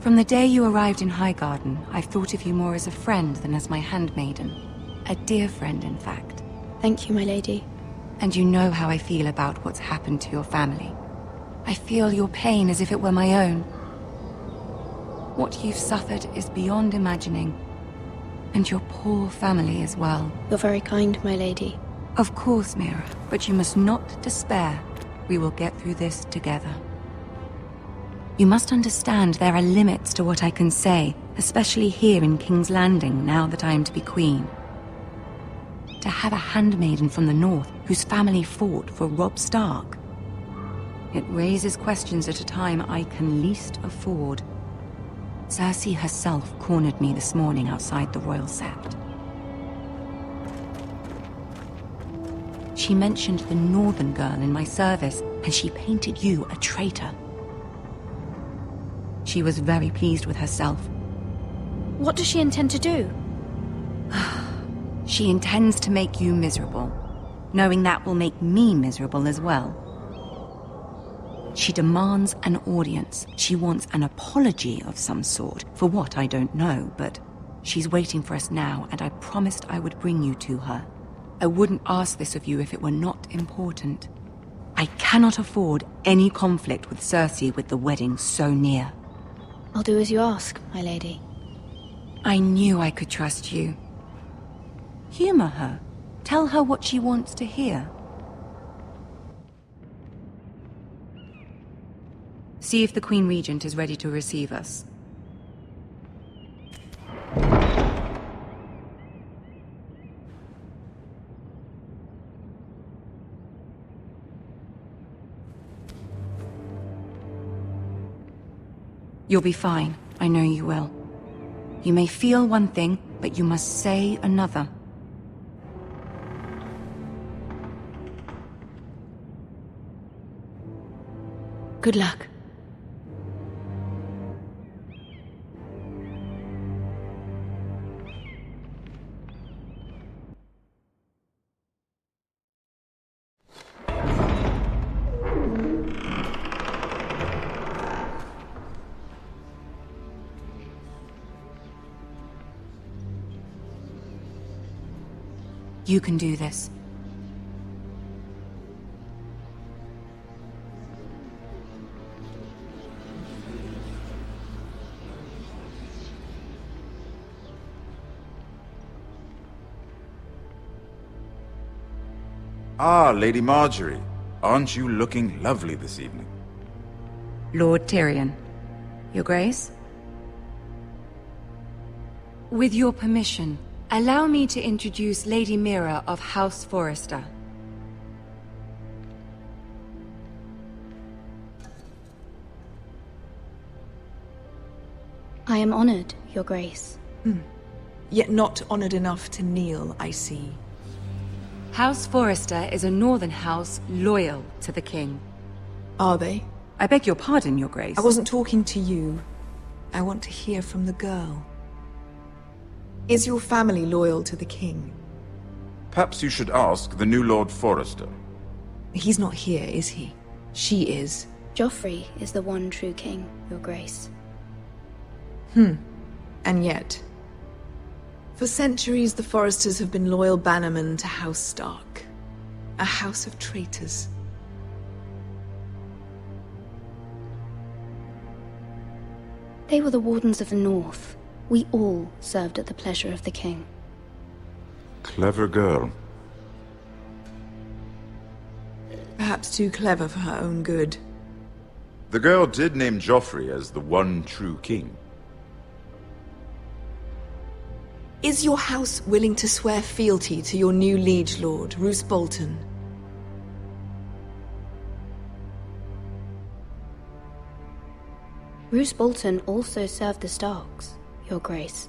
From the day you arrived in Highgarden, I've thought of you more as a friend than as my handmaiden. A dear friend, in fact. Thank you, my lady. And you know how I feel about what's happened to your family. I feel your pain as if it were my own. What you've suffered is beyond imagining. And your poor family as well. You're very kind, my lady. Of course, Mira, but you must not despair. We will get through this together. You must understand there are limits to what I can say, especially here in King's Landing, now that I am to be queen. To have a handmaiden from the north whose family fought for Robb Stark. It raises questions at a time I can least afford. Cersei herself cornered me this morning outside the royal sept. She mentioned the northern girl in my service, and she painted you a traitor. She was very pleased with herself. What does she intend to do? She intends to make you miserable, knowing that will make me miserable as well. She demands an audience. She wants an apology of some sort, for what I don't know, but she's waiting for us now, and I promised I would bring you to her. I wouldn't ask this of you if it were not important. I cannot afford any conflict with Cersei with the wedding so near. I'll do as you ask, my lady. I knew I could trust you. Humor her. Tell her what she wants to hear. See if the Queen Regent is ready to receive us. You'll be fine. I know you will. You may feel one thing, but you must say another. Good luck. You can do this. Ah, Lady Marjorie. Aren't you looking lovely this evening? Lord Tyrion. Your Grace? With your permission, allow me to introduce Lady Mira of House Forrester. I am honored, Your Grace. Yet not honored enough to kneel, I see. House Forrester is a northern house loyal to the king. Are they? I beg your pardon, Your Grace. I wasn't talking to you. I want to hear from the girl. Is your family loyal to the king? Perhaps you should ask the new Lord Forrester. He's not here, is he? She is. Joffrey is the one true king, Your Grace. And yet... For centuries, the Forresters have been loyal bannermen to House Stark. A house of traitors. They were the Wardens of the North. We all served at the pleasure of the king. Clever girl. Perhaps too clever for her own good. The girl did name Joffrey as the one true king. Is your house willing to swear fealty to your new liege lord, Roose Bolton? Roose Bolton also served the Starks, Your Grace.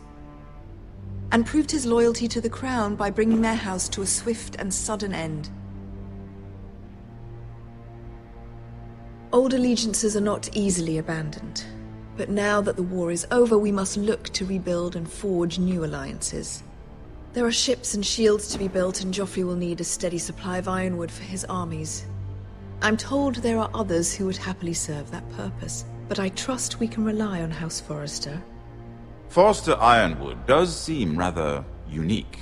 And proved his loyalty to the crown by bringing their house to a swift and sudden end. Old allegiances are not easily abandoned. But now that the war is over, we must look to rebuild and forge new alliances. There are ships and shields to be built, and Joffrey will need a steady supply of ironwood for his armies. I'm told there are others who would happily serve that purpose, but I trust we can rely on House Forrester. Forrester Ironwood does seem rather unique.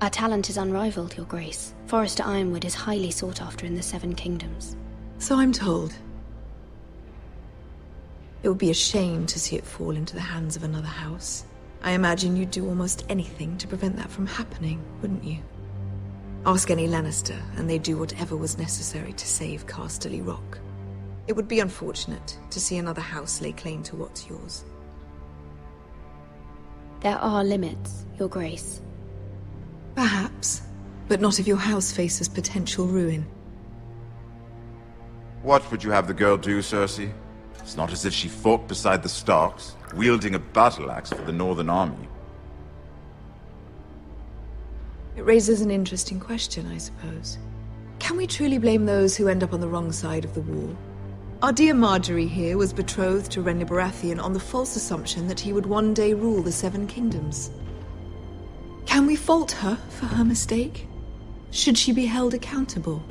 Our talent is unrivaled, Your Grace. Forrester Ironwood is highly sought after in the Seven Kingdoms. So I'm told. It would be a shame to see it fall into the hands of another house. I imagine you'd do almost anything to prevent that from happening, wouldn't you? Ask any Lannister, and they'd do whatever was necessary to save Casterly Rock. It would be unfortunate to see another house lay claim to what's yours. There are limits, Your Grace. Perhaps, but not if your house faces potential ruin. What would you have the girl do, Cersei? It's not as if she fought beside the Starks, wielding a battle axe for the Northern Army. It raises an interesting question, I suppose. Can we truly blame those who end up on the wrong side of the war? Our dear Marjorie here was betrothed to Renly Baratheon on the false assumption that he would one day rule the Seven Kingdoms. Can we fault her for her mistake? Should she be held accountable?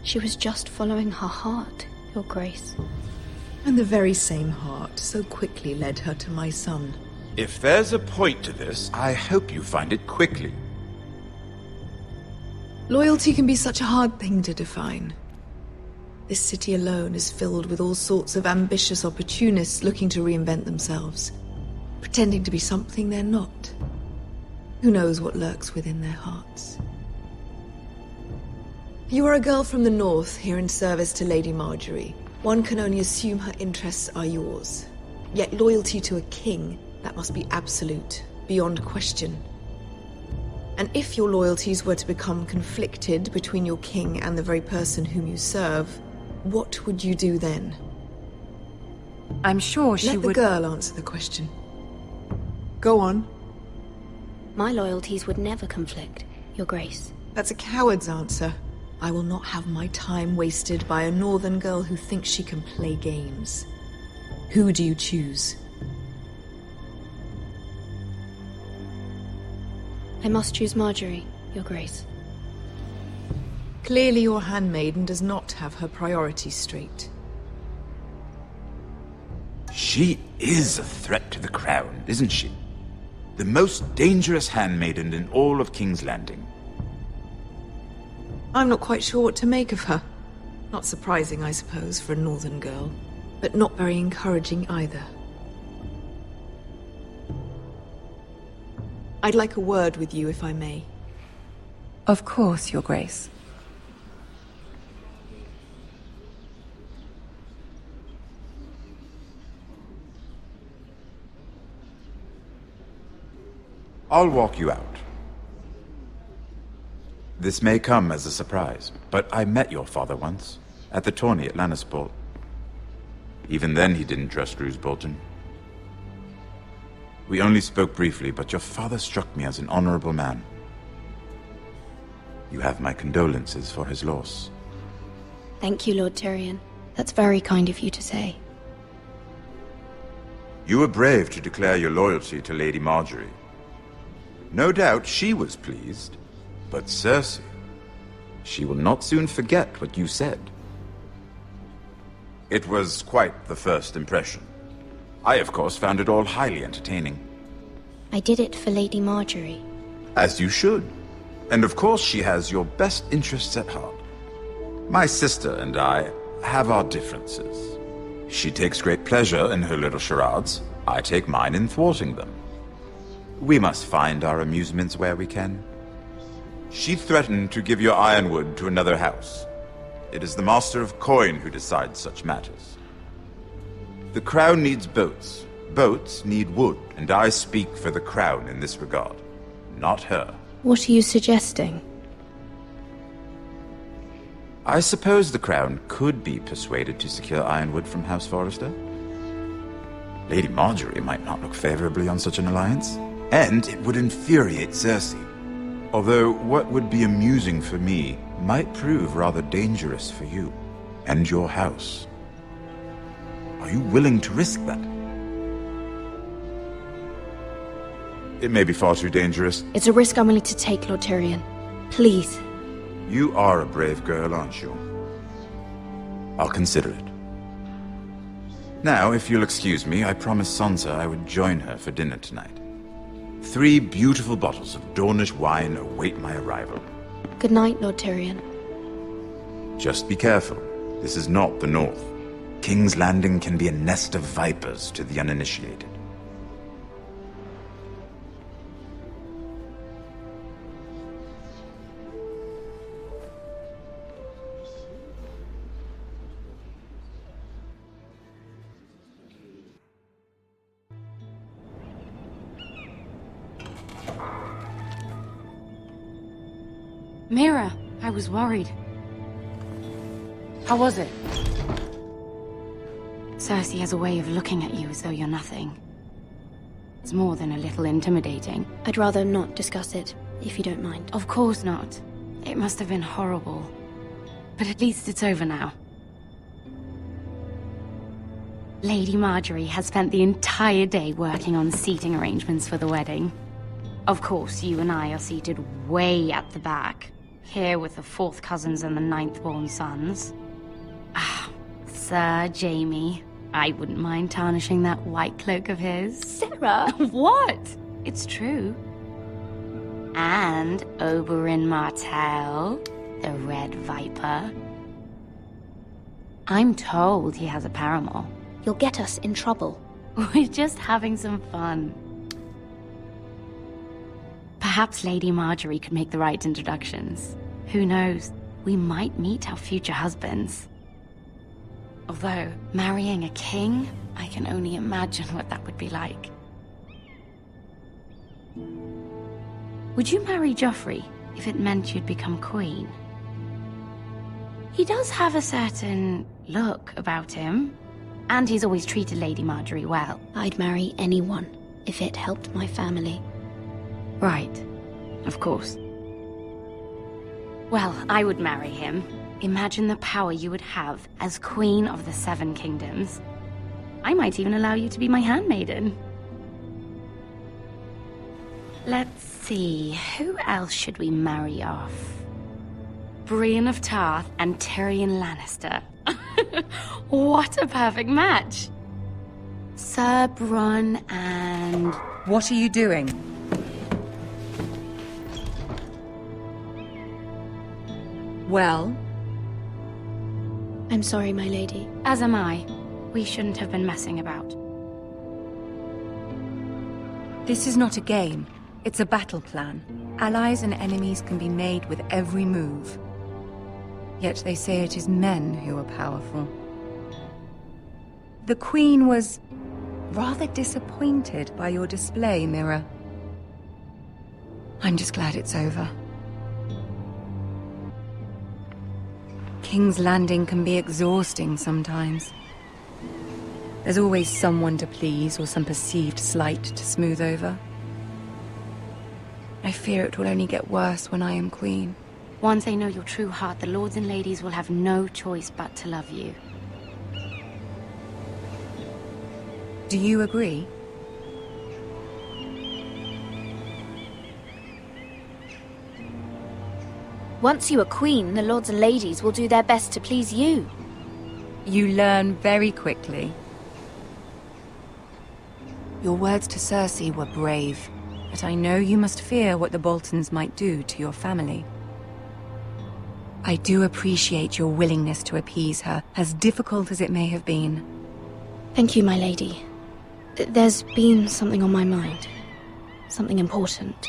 She was just following her heart, Your Grace. And the very same heart so quickly led her to my son. If there's a point to this, I hope you find it quickly. Loyalty can be such a hard thing to define. This city alone is filled with all sorts of ambitious opportunists looking to reinvent themselves, pretending to be something they're not. Who knows what lurks within their hearts? You are a girl from the north, here in service to Lady Marjorie. One can only assume her interests are yours. Yet loyalty to a king, that must be absolute, beyond question. And if your loyalties were to become conflicted between your king and the very person whom you serve, what would you do then? I'm sure she would... Let the girl answer the question. Go on. My loyalties would never conflict, Your Grace. That's a coward's answer. I will not have my time wasted by a northern girl who thinks she can play games. Who do you choose? I must choose Marjorie, Your Grace. Clearly your handmaiden does not have her priorities straight. She is a threat to the crown, isn't she? The most dangerous handmaiden in all of King's Landing. I'm not quite sure what to make of her. Not surprising, I suppose, for a northern girl, but not very encouraging either. I'd like a word with you, if I may. Of course, Your Grace. I'll walk you out. This may come as a surprise, but I met your father once, at the tourney at Lannisport. Even then he didn't trust Roose Bolton. We only spoke briefly, but your father struck me as an honorable man. You have my condolences for his loss. Thank you, Lord Tyrion. That's very kind of you to say. You were brave to declare your loyalty to Lady Marjorie. No doubt she was pleased, but Cersei, she will not soon forget what you said. It was quite the first impression. I, of course, found it all highly entertaining. I did it for Lady Marjorie. As you should. And of course she has your best interests at heart. My sister and I have our differences. She takes great pleasure in her little charades. I take mine in thwarting them. We must find our amusements where we can. She threatened to give your ironwood to another house. It is the Master of Coin who decides such matters. The crown needs boats. Boats need wood, and I speak for the crown in this regard, not her. What are you suggesting? I suppose the crown could be persuaded to secure ironwood from House Forrester. Lady Marjorie might not look favorably on such an alliance, and it would infuriate Cersei. Although what would be amusing for me might prove rather dangerous for you and your house. Are you willing to risk that? It may be far too dangerous. It's a risk I'm willing to take, Lord Tyrion. Please. You are a brave girl, aren't you? I'll consider it. Now, if you'll excuse me, I promised Sansa I would join her for dinner tonight. 3 beautiful bottles of Dornish wine await my arrival. Good night, Lord Tyrion. Just be careful. This is not the North. King's Landing can be a nest of vipers to the uninitiated. Mira, I was worried. How was it? Cersei has a way of looking at you as though you're nothing. It's more than a little intimidating. I'd rather not discuss it, if you don't mind. Of course not. It must have been horrible. But at least it's over now. Lady Marjorie has spent the entire day working on seating arrangements for the wedding. Of course, you and I are seated way at the back, here with the 4th cousins and the 9th-born sons. Ah, Sir Jaime. I wouldn't mind tarnishing that white cloak of his. Sarah! What? It's true. And Oberyn Martell, the Red Viper. I'm told he has a paramour. You'll get us in trouble. We're just having some fun. Perhaps Lady Marjorie could make the right introductions. Who knows? We might meet our future husbands. Although, marrying a king, I can only imagine what that would be like. Would you marry Joffrey if it meant you'd become queen? He does have a certain look about him, and he's always treated Lady Marjorie well. I'd marry anyone if it helped my family. Right, of course. Well, I would marry him. Imagine the power you would have as Queen of the 7 Kingdoms. I might even allow you to be my handmaiden. Let's see, who else should we marry off? Brienne of Tarth and Tyrion Lannister. What a perfect match! Sir Bronn and... What are you doing? Well? I'm sorry, my lady. As am I. We shouldn't have been messing about. This is not a game. It's a battle plan. Allies and enemies can be made with every move. Yet they say it is men who are powerful. The Queen was rather disappointed by your display, Mira. I'm just glad it's over. King's Landing can be exhausting sometimes. There's always someone to please or some perceived slight to smooth over. I fear it will only get worse when I am queen. Once they know your true heart, the lords and ladies will have no choice but to love you. Do you agree? Once you are queen, the lords and ladies will do their best to please you. You learn very quickly. Your words to Cersei were brave, but I know you must fear what the Boltons might do to your family. I do appreciate your willingness to appease her, as difficult as it may have been. Thank you, my lady. There's been something on my mind. Something important.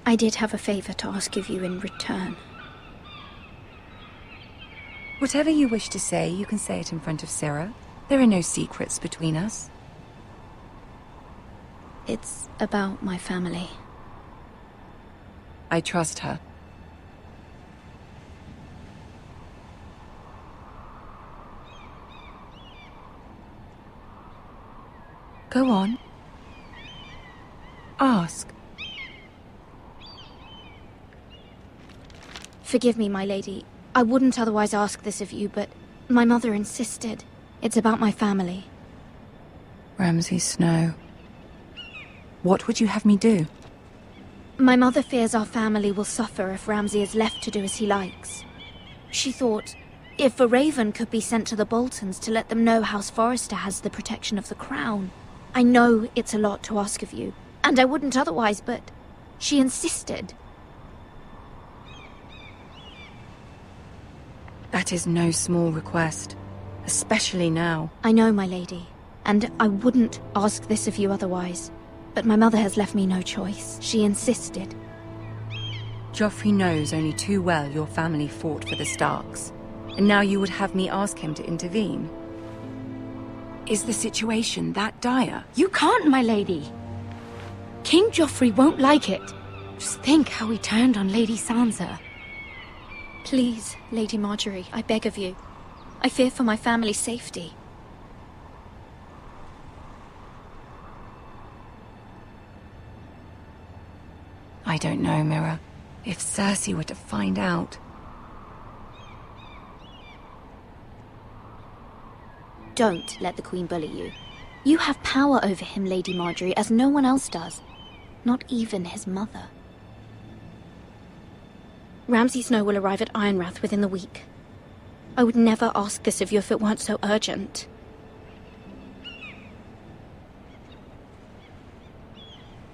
I did have a favor to ask of you in return. Whatever you wish to say, you can say it in front of Sarah. There are no secrets between us. It's about my family. I trust her. Go on. Ask. Forgive me, my lady. I wouldn't otherwise ask this of you, but my mother insisted. It's about my family. Ramsay Snow. What would you have me do? My mother fears our family will suffer if Ramsay is left to do as he likes. She thought, if a raven could be sent to the Boltons to let them know House Forrester has the protection of the crown. I know it's a lot to ask of you, and I wouldn't otherwise, but she insisted. That is no small request, especially now. I know, my lady, and I wouldn't ask this of you otherwise. But my mother has left me no choice. She insisted. Joffrey knows only too well your family fought for the Starks, and now you would have me ask him to intervene. Is the situation that dire? You can't, my lady. King Joffrey won't like it. Just think how he turned on Lady Sansa. Please, Lady Marjorie, I beg of you. I fear for my family's safety. I don't know, Mira. If Cersei were to find out... Don't let the Queen bully you. You have power over him, Lady Marjorie, as no one else does. Not even his mother. Ramsay Snow will arrive at Ironrath within the week. I would never ask this of you if it weren't so urgent.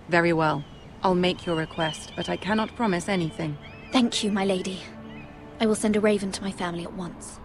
Very well. I'll make your request, but I cannot promise anything. Thank you, my lady. I will send a raven to my family at once.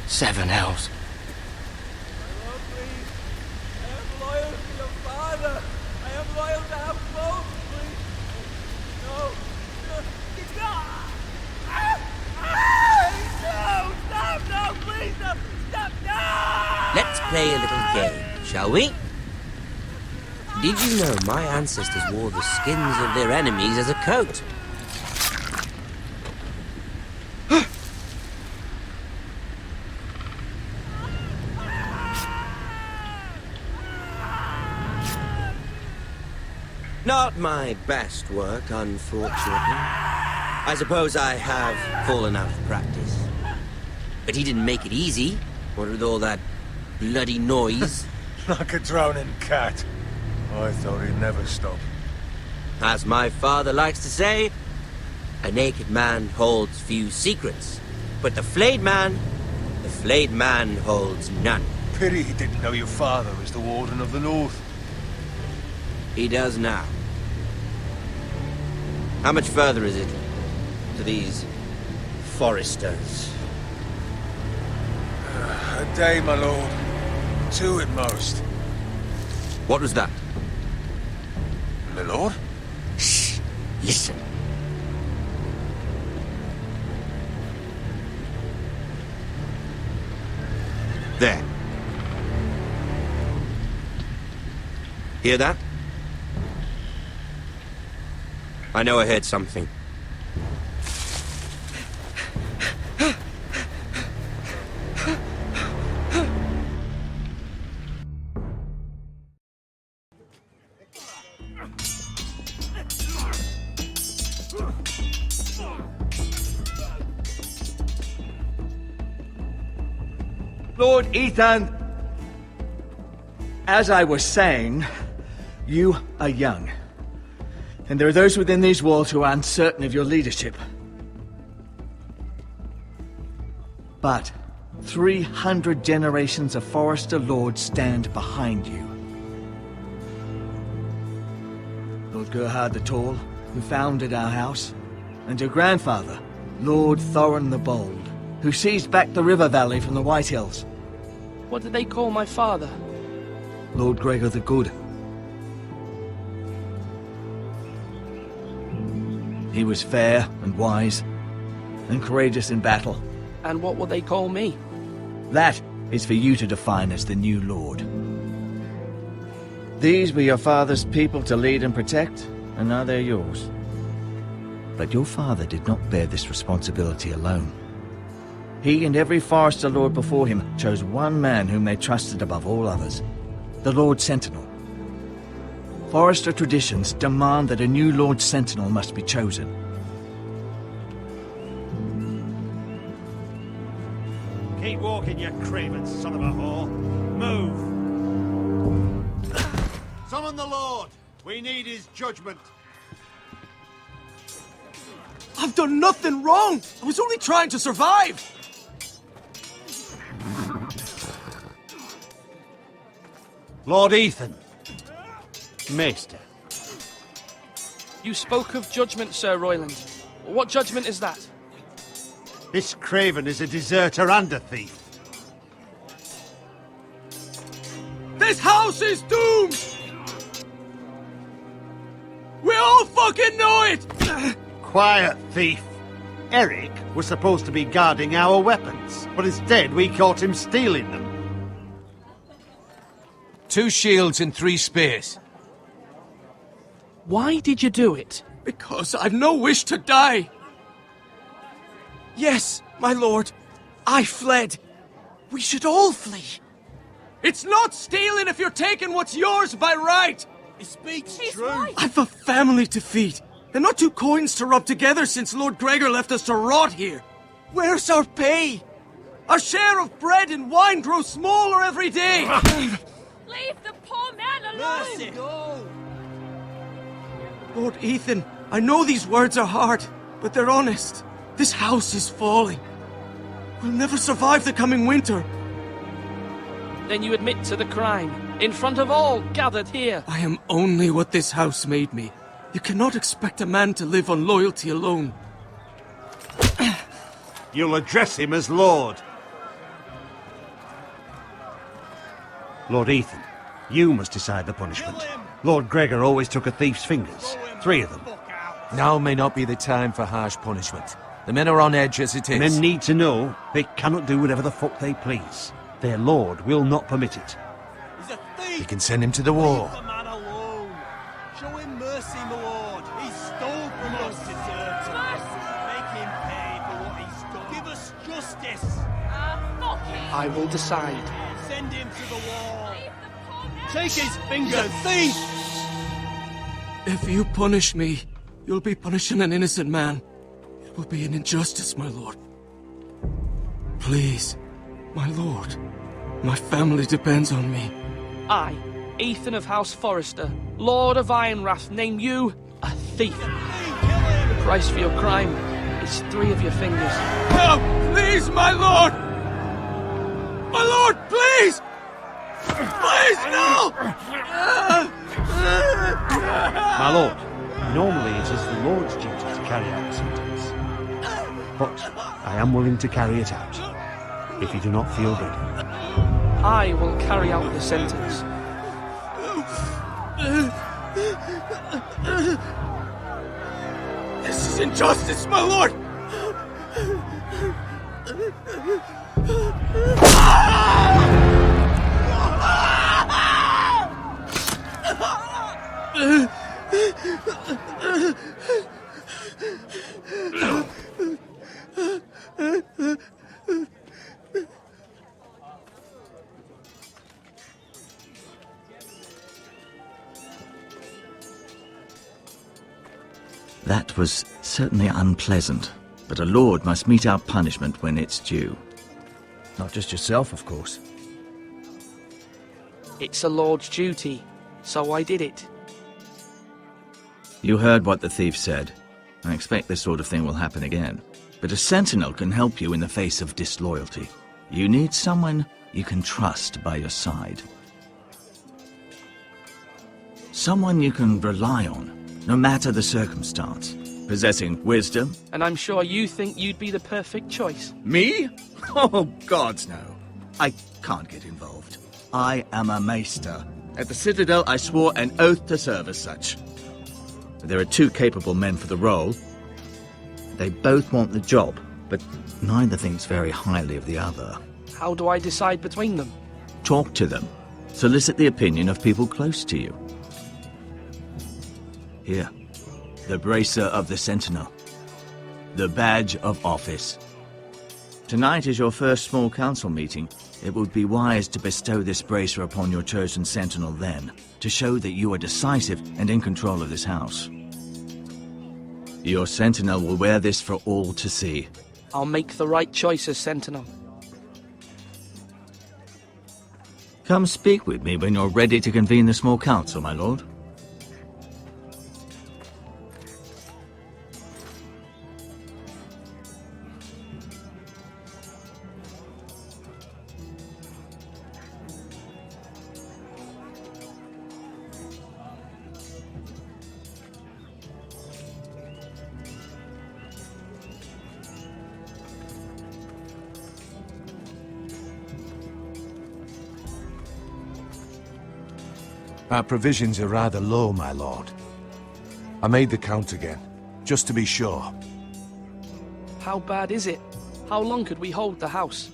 Seven hells. Let's play a little game, shall we? Did you know my ancestors wore the skins of their enemies as a coat? Not my best work, unfortunately. I suppose I have fallen out of practice. But he didn't make it easy, what with all that bloody noise. Like a drowning cat. I thought he'd never stop. As my father likes to say, a naked man holds few secrets, but the flayed man holds none. Pity he didn't know your father was the Warden of the North. He does now. How much further is it to these foresters? A day, my lord. 2 at most. What was that? My lord? Shh! Listen. There. Hear that? I know I heard something. Lord Ethan, as I was saying, you are young. And there are those within these walls who are uncertain of your leadership. But 300 generations of Forester Lords stand behind you. Lord Gerhard the Tall, who founded our house, and your grandfather, Lord Thorin the Bold, who seized back the river valley from the White Hills. What did they call my father? Lord Gregor the Good. He was fair and wise, and courageous in battle. And what will they call me? That is for you to define as the new lord. These were your father's people to lead and protect, and now they're yours. But your father did not bear this responsibility alone. He and every Forester Lord before him chose one man whom they trusted above all others, the Lord Sentinel. Forester traditions demand that a new Lord Sentinel must be chosen. Keep walking, you craven son of a whore. Move! Summon the Lord! We need his judgment. I've done nothing wrong! I was only trying to survive! Lord Ethan. Maester. You spoke of judgment, Sir Royland. What judgment is that? This craven is a deserter and a thief. This house is doomed! We all fucking know it! Quiet, thief. Eric was supposed to be guarding our weapons, but instead we caught him stealing them. 2 shields and 3 spears. Why did you do it? Because I've no wish to die. Yes, my lord. I fled. We should all flee. It's not stealing if you're taking what's yours by right. He speaks true. Right. I've a family to feed. And not 2 coins to rub together since Lord Gregor left us to rot here. Where's our pay? Our share of bread and wine grows smaller every day. Leave the poor man alone! Mercy. Lord Ethan, I know these words are hard, but they're honest. This house is falling. We'll never survive the coming winter. Then you admit to the crime, in front of all gathered here. I am only what this house made me. You cannot expect a man to live on loyalty alone. You'll address him as Lord. Lord Ethan, you must decide the punishment. Lord Gregor always took a thief's fingers. 3 of them. Now may not be the time for harsh punishment. The men are on edge as it is. Men need to know they cannot do whatever the fuck they please. Their lord will not permit it. He's a thief! We can send him to the war. Leave the man alone. Show him mercy, my lord. He stole from us. Make him pay for what he's done. Give us justice. I will decide. Send him to the wall. Take his fingers, thief! If you punish me, you'll be punishing an innocent man. It will be an injustice, my lord. Please, my lord. My family depends on me. I, Ethan of House Forrester, Lord of Ironwrath, name you a thief. The price for your crime is 3 of your fingers. No, please, my lord! My lord, please! Please, no! My lord, normally it is the lord's duty to carry out the sentence. But I am willing to carry it out, if you do not feel ready. I will carry out the sentence. This is injustice, my lord! That was certainly unpleasant, but a lord must mete out punishment when it's due. Not just yourself, of course. It's a lord's duty, so I did it. You heard what the thief said. I expect this sort of thing will happen again. But a sentinel can help you in the face of disloyalty. You need someone you can trust by your side. Someone you can rely on, no matter the circumstance. Possessing wisdom. And I'm sure you think you'd be the perfect choice. Me? Oh, gods no. I can't get involved. I am a maester. At the Citadel, I swore an oath to serve as such. There are 2 capable men for the role. They both want the job, but neither thinks very highly of the other. How do I decide between them? Talk to them. Solicit the opinion of people close to you. Here, the bracer of the Sentinel. The badge of office. Tonight is your first small council meeting. It would be wise to bestow this bracer upon your chosen Sentinel then, to show that you are decisive and in control of this house. Your Sentinel will wear this for all to see. I'll make the right choice as Sentinel. Come speak with me when you're ready to convene the small council, my lord. Our provisions are rather low, my lord. I made the count again, just to be sure. How bad is it? How long could we hold the house?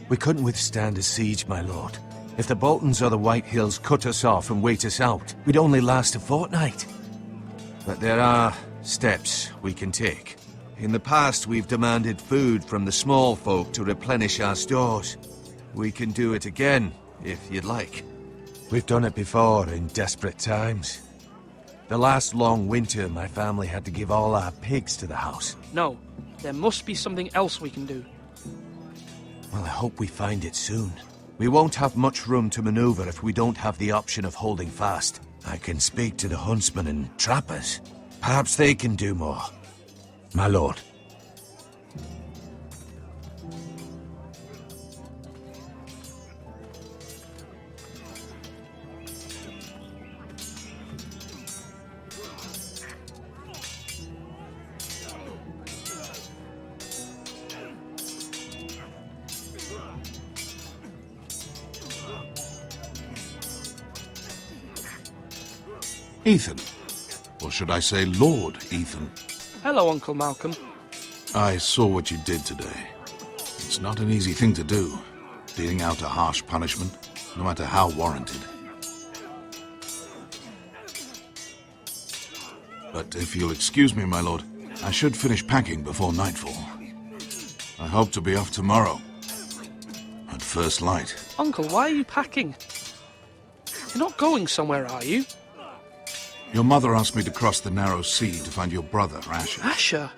We couldn't withstand a siege, my lord. If the Boltons or the White Hills cut us off and wait us out, we'd only last a fortnight. But there are steps we can take. In the past, we've demanded food from the small folk to replenish our stores. We can do it again, if you'd like. We've done it before in desperate times. The last long winter, my family had to give all our pigs to the house. No, there must be something else we can do. Well, I hope we find it soon. We won't have much room to maneuver if we don't have the option of holding fast. I can speak to the huntsmen and trappers. Perhaps they can do more. My lord. Ethan. Or should I say Lord Ethan? Hello, Uncle Malcolm. I saw what you did today. It's not an easy thing to do, dealing out a harsh punishment, no matter how warranted. But if you'll excuse me, my lord, I should finish packing before nightfall. I hope to be off tomorrow, at first light. Uncle, why are you packing? You're not going somewhere, are you? Your mother asked me to cross the narrow sea to find your brother, Asher. Asher?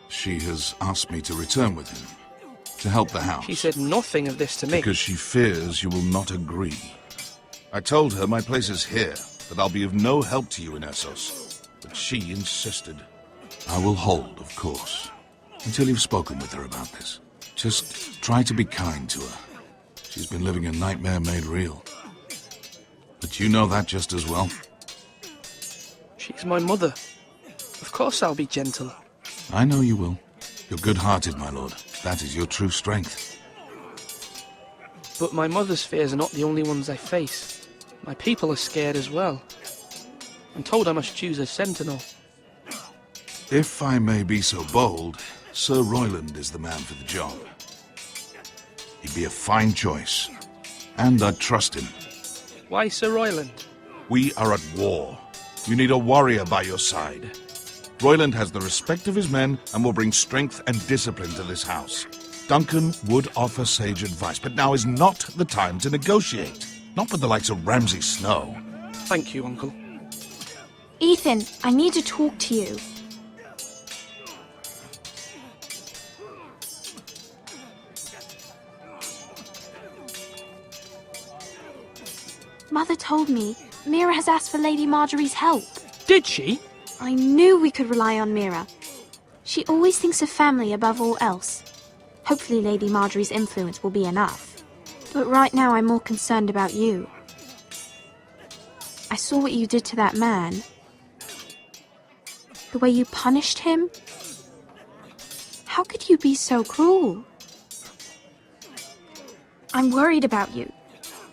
She has asked me to return with him, to help the house. She said nothing of this to me. Because she fears you will not agree. I told her my place is here, that I'll be of no help to you in Essos. But she insisted. I will hold, of course, until you've spoken with her about this. Just try to be kind to her. She's been living a nightmare made real. But you know that just as well. She's my mother. Of course I'll be gentle. I know you will. You're good-hearted, my lord. That is your true strength. But my mother's fears are not the only ones I face. My people are scared as well. I'm told I must choose a sentinel. If I may be so bold, Sir Royland is the man for the job. He'd be a fine choice, and I'd trust him. Why Sir Royland? We are at war. You need a warrior by your side. Royland has the respect of his men and will bring strength and discipline to this house. Duncan would offer sage advice, but now is not the time to negotiate. Not with the likes of Ramsay Snow. Thank you, Uncle. Ethan, I need to talk to you. Mother told me Mira has asked for Lady Marjorie's help. Did she? I knew we could rely on Mira. She always thinks of family above all else. Hopefully Lady Marjorie's influence will be enough. But right now I'm more concerned about you. I saw what you did to that man. The way you punished him. How could you be so cruel? I'm worried about you.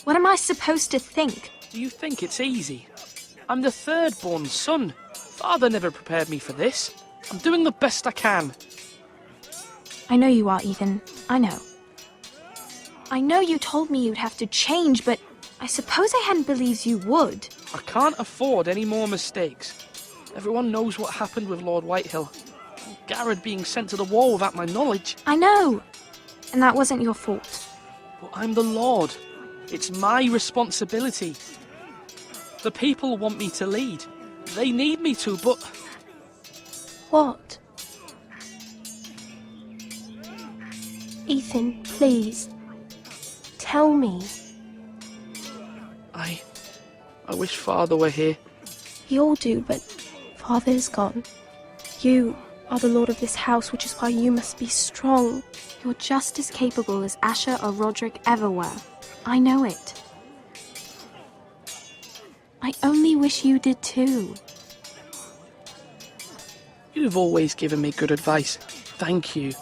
What am I supposed to think? Do you think it's easy? I'm the third-born son. Father never prepared me for this. I'm doing the best I can. I know you are, Ethan. I know. I know you told me you'd have to change, but I suppose I hadn't believed you would. I can't afford any more mistakes. Everyone knows what happened with Lord Whitehill. Garrett being sent to the war without my knowledge. I know. And that wasn't your fault. But I'm the Lord. It's my responsibility. The people want me to lead. They need me to, but... What? Ethan, please. Tell me. I wish Father were here. We all do, but Father is gone. You are the lord of this house, which is why you must be strong. You're just as capable as Asher or Roderick ever were. I know it. I only wish you did too. You've always given me good advice. Thank you.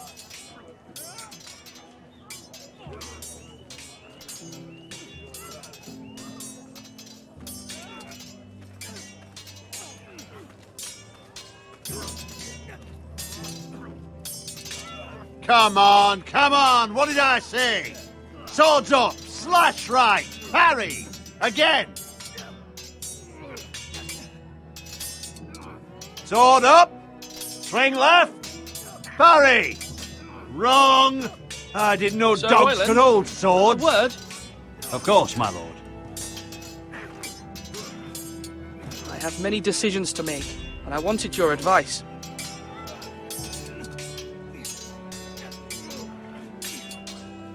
Come on! What did I say? Swords up! Slash right! Parry! Again! Sword up! Swing left! Parry! Wrong! I didn't know Sir dogs Royland, could hold swords. A word? Of course, my lord. I have many decisions to make, and I wanted your advice.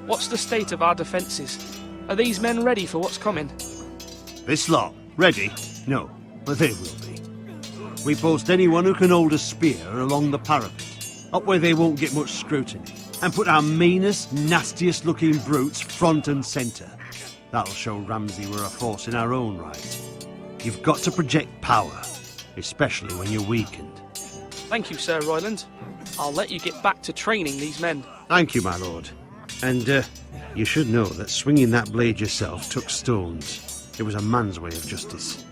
What's the state of our defences? Are these men ready for what's coming? This lot, ready? No, but they will be. We post anyone who can hold a spear along the parapet, up where they won't get much scrutiny, and put our meanest, nastiest looking brutes front and centre. That'll show Ramsay we're a force in our own right. You've got to project power, especially when you're weakened. Thank you, Sir Royland. I'll let you get back to training these men. Thank you, my lord. And, you should know that swinging that blade yourself took stones. It was a man's way of justice.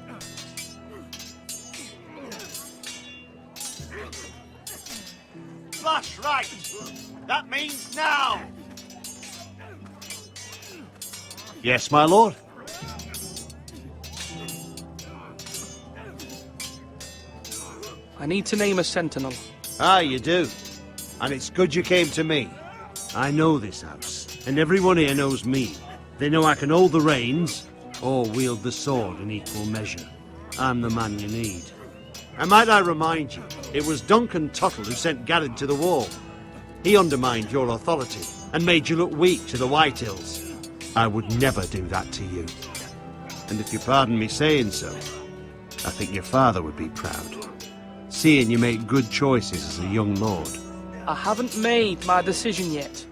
Slash right! That means now! Yes, my lord? I need to name a sentinel. Ah, you do. And it's good you came to me. I know this house, and everyone here knows me. They know I can hold the reins, or wield the sword in equal measure. I'm the man you need. And might I remind you, it was Duncan Tuttle who sent Garrett to the wall. He undermined your authority, and made you look weak to the Whitehills. I would never do that to you. And if you pardon me saying so, I think your father would be proud. Seeing you make good choices as a young lord. I haven't made my decision yet,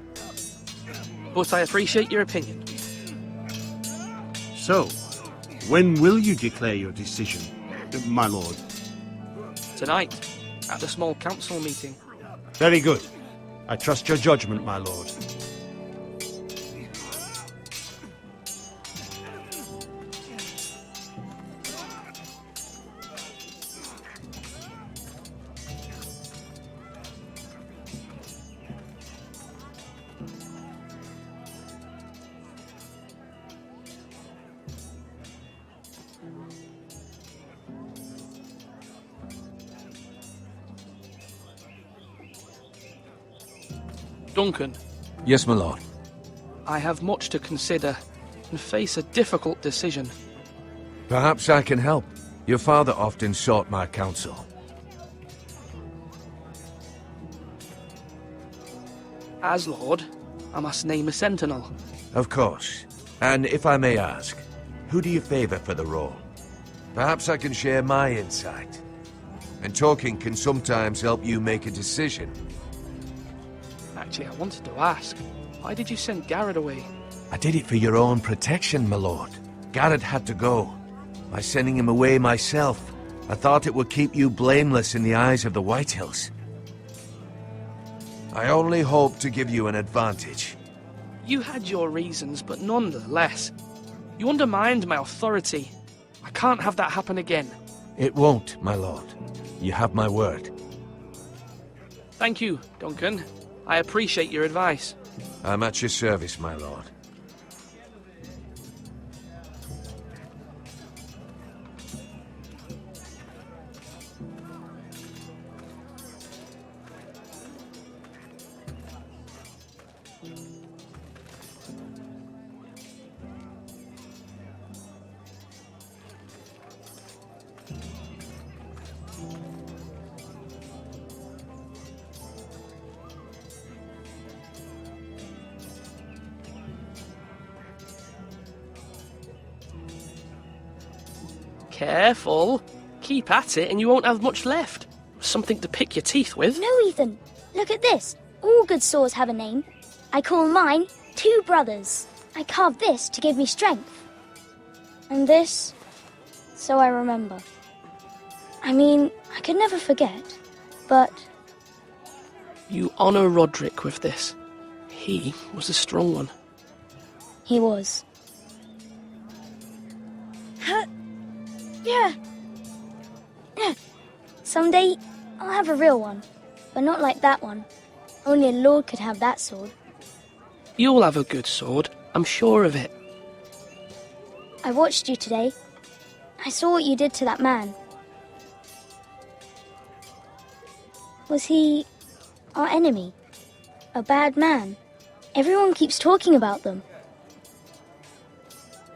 but I appreciate your opinion. So, when will you declare your decision, my lord? Tonight, at the small council meeting. Very good. I trust your judgment, my lord. Duncan. Yes, my lord. I have much to consider and face a difficult decision. Perhaps I can help. Your father often sought my counsel. As Lord, I must name a sentinel. Of course. And if I may ask, who do you favour for the role? Perhaps I can share my insight. And talking can sometimes help you make a decision. Actually, I wanted to ask, why did you send Garrett away? I did it for your own protection, my lord. Garrett had to go. By sending him away myself, I thought it would keep you blameless in the eyes of the Whitehills. I only hope to give you an advantage. You had your reasons, but nonetheless, you undermined my authority. I can't have that happen again. It won't, my lord. You have my word. Thank you, Duncan. I appreciate your advice. I'm at your service, my lord. Careful. Keep at it and you won't have much left. Something to pick your teeth with. No, Ethan. Look at this. All good swords have a name. I call mine Two Brothers. I carved this to give me strength. And this, so I remember. I mean, I could never forget, but... You honour Roderick with this. He was a strong one. He was. Yeah. Someday, I'll have a real one, but not like that one. Only a lord could have that sword. You'll have a good sword, I'm sure of it. I watched you today. I saw what you did to that man. Was he our enemy? A bad man? Everyone keeps talking about them.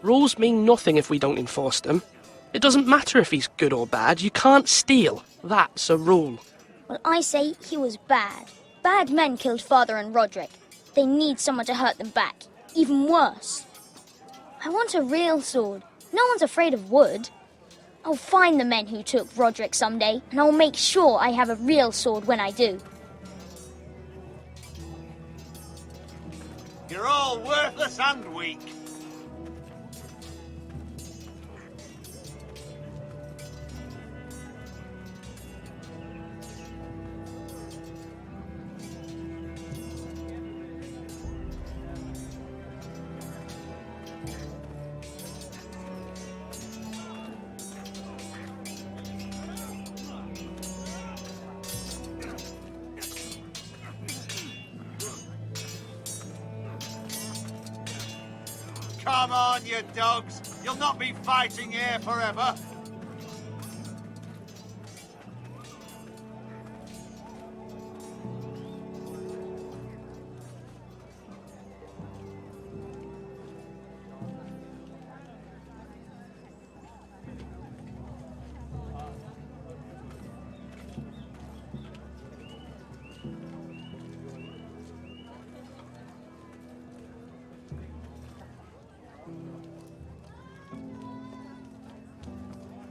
Rules mean nothing if we don't enforce them. It doesn't matter if he's good or bad, you can't steal. That's a rule. Well, I say he was bad. Bad men killed Father and Roderick. They need someone to hurt them back. Even worse. I want a real sword. No one's afraid of wood. I'll find the men who took Roderick someday, and I'll make sure I have a real sword when I do. You're all worthless and weak. Come on, you dogs. You'll not be fighting here forever.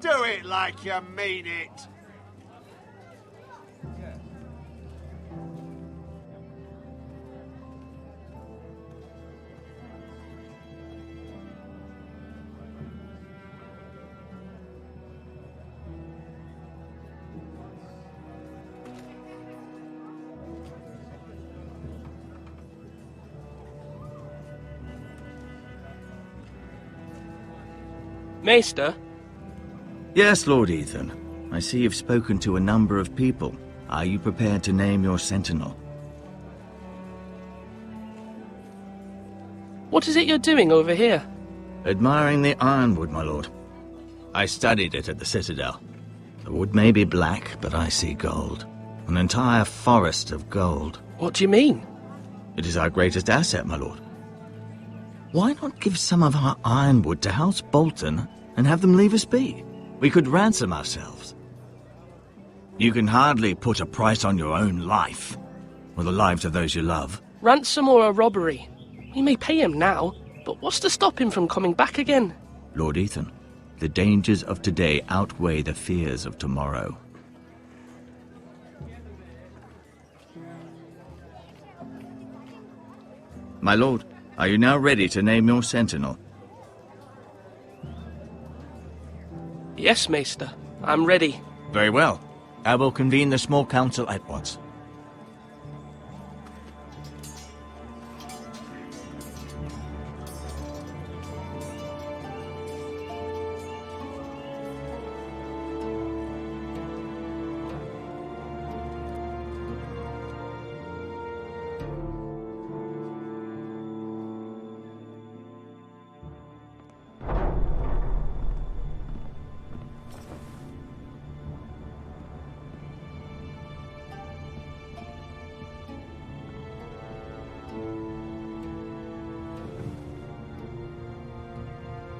Do it like you mean it. Maester? Yes, Lord Ethan. I see you've spoken to a number of people. Are you prepared to name your sentinel? What is it you're doing over here? Admiring the ironwood, my lord. I studied it at the Citadel. The wood may be black, but I see gold. An entire forest of gold. What do you mean? It is our greatest asset, my lord. Why not give some of our ironwood to House Bolton and have them leave us be? We could ransom ourselves. You can hardly put a price on your own life, or the lives of those you love. Ransom or a robbery? We may pay him now, but what's to stop him from coming back again? Lord Ethan, the dangers of today outweigh the fears of tomorrow. My lord, are you now ready to name your sentinel? Yes, Maester. I'm ready. Very well. I will convene the small council at once.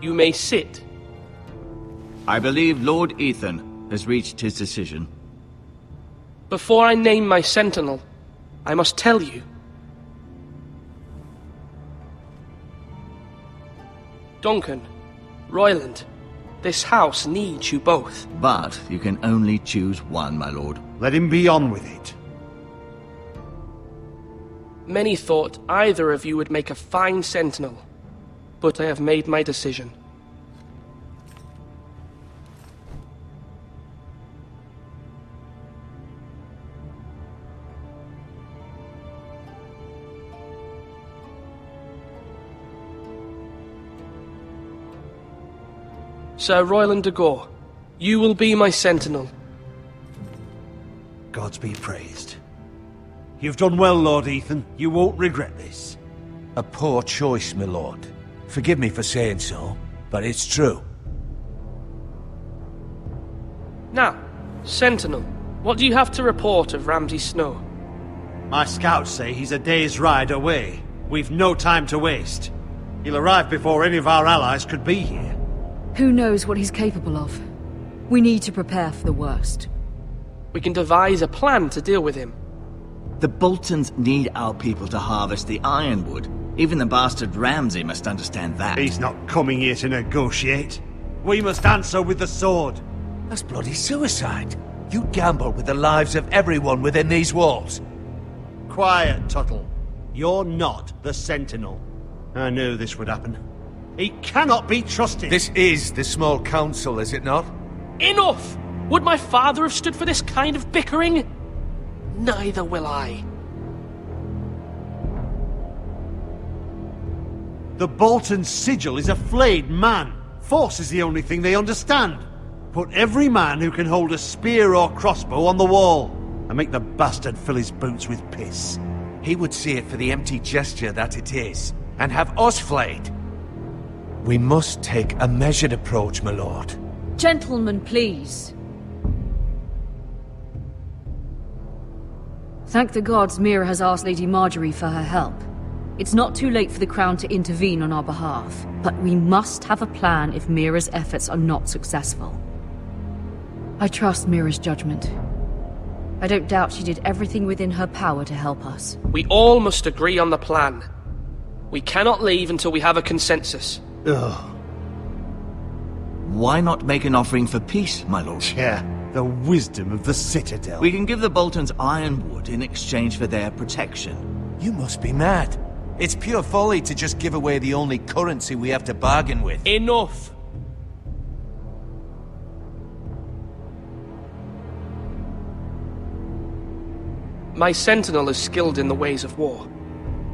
You may sit. I believe Lord Ethan has reached his decision. Before I name my sentinel, I must tell you. Duncan, Royland, this house needs you both. But you can only choose one, my lord. Let him be on with it. Many thought either of you would make a fine sentinel, but I have made my decision. Sir Royland de Gore, you will be my sentinel. Gods be praised. You've done well, Lord Ethan. You won't regret this. A poor choice, my lord. Forgive me for saying so, but it's true. Now, Sentinel, what do you have to report of Ramsay Snow? My scouts say he's a day's ride away. We've no time to waste. He'll arrive before any of our allies could be here. Who knows what he's capable of? We need to prepare for the worst. We can devise a plan to deal with him. The Boltons need our people to harvest the ironwood. Even the bastard Ramsay must understand that. He's not coming here to negotiate. We must answer with the sword. That's bloody suicide. You gamble with the lives of everyone within these walls. Quiet, Tuttle. You're not the Sentinel. I knew this would happen. He cannot be trusted. This is the small council, is it not? Enough! Would my father have stood for this kind of bickering? Neither will I. The Bolton sigil is a flayed man. Force is the only thing they understand. Put every man who can hold a spear or crossbow on the wall, and make the bastard fill his boots with piss. He would see it for the empty gesture that it is, and have us flayed. We must take a measured approach, my lord. Gentlemen, please. Thank the gods Mira has asked Lady Marjorie for her help. It's not too late for the Crown to intervene on our behalf, but we must have a plan if Mira's efforts are not successful. I trust Mira's judgment. I don't doubt she did everything within her power to help us. We all must agree on the plan. We cannot leave until we have a consensus. Ugh. Why not make an offering for peace, my lord? Yeah, the wisdom of the Citadel. We can give the Boltons ironwood in exchange for their protection. You must be mad. It's pure folly to just give away the only currency we have to bargain with. Enough! My sentinel is skilled in the ways of war.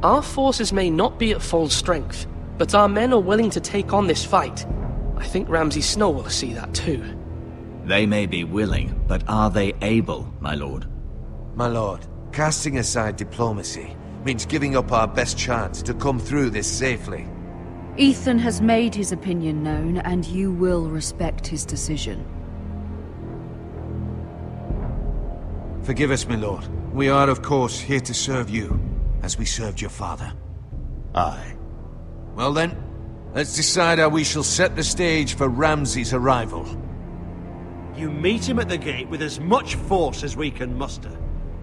Our forces may not be at full strength, but our men are willing to take on this fight. I think Ramsay Snow will see that too. They may be willing, but are they able, my lord? My lord, casting aside diplomacy means giving up our best chance to come through this safely. Ethan has made his opinion known, and you will respect his decision. Forgive us, my lord. We are, of course, here to serve you, as we served your father. Aye. Well then, let's decide how we shall set the stage for Ramsay's arrival. You meet him at the gate with as much force as we can muster.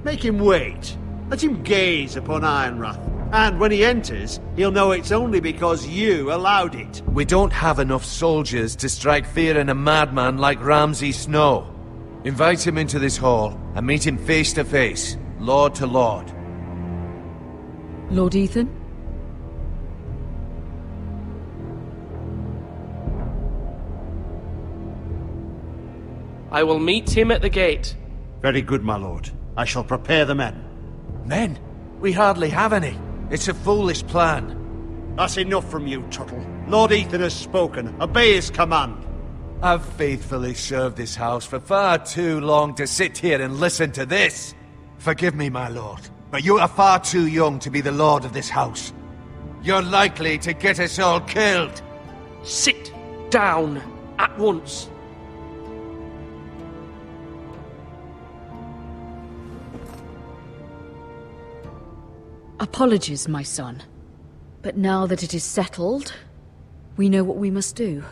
Make him wait. Let him gaze upon Ironrath. And when he enters, he'll know it's only because you allowed it. We don't have enough soldiers to strike fear in a madman like Ramsay Snow. Invite him into this hall and meet him face to face, lord to lord. Lord Ethan? I will meet him at the gate. Very good, my lord. I shall prepare the men. Men? We hardly have any. It's a foolish plan. That's enough from you, Tuttle. Lord Ethan has spoken. Obey his command. I've faithfully served this house for far too long to sit here and listen to this. Forgive me, my lord, but you are far too young to be the lord of this house. You're likely to get us all killed. Sit down at once. Apologies, my son. But now that it is settled, we know what we must do.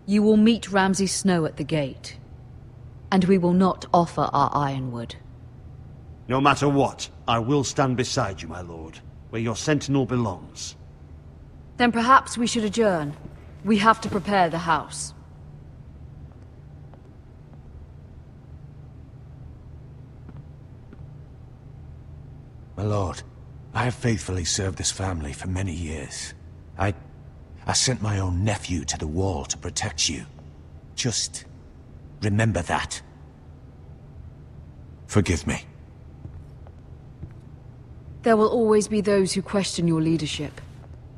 You will meet Ramsay Snow at the gate, and we will not offer our ironwood. No matter what, I will stand beside you, my lord, where your sentinel belongs. Then perhaps we should adjourn. We have to prepare the house. My lord, I have faithfully served this family for many years. I sent my own nephew to the wall to protect you. Just remember that. Forgive me. There will always be those who question your leadership,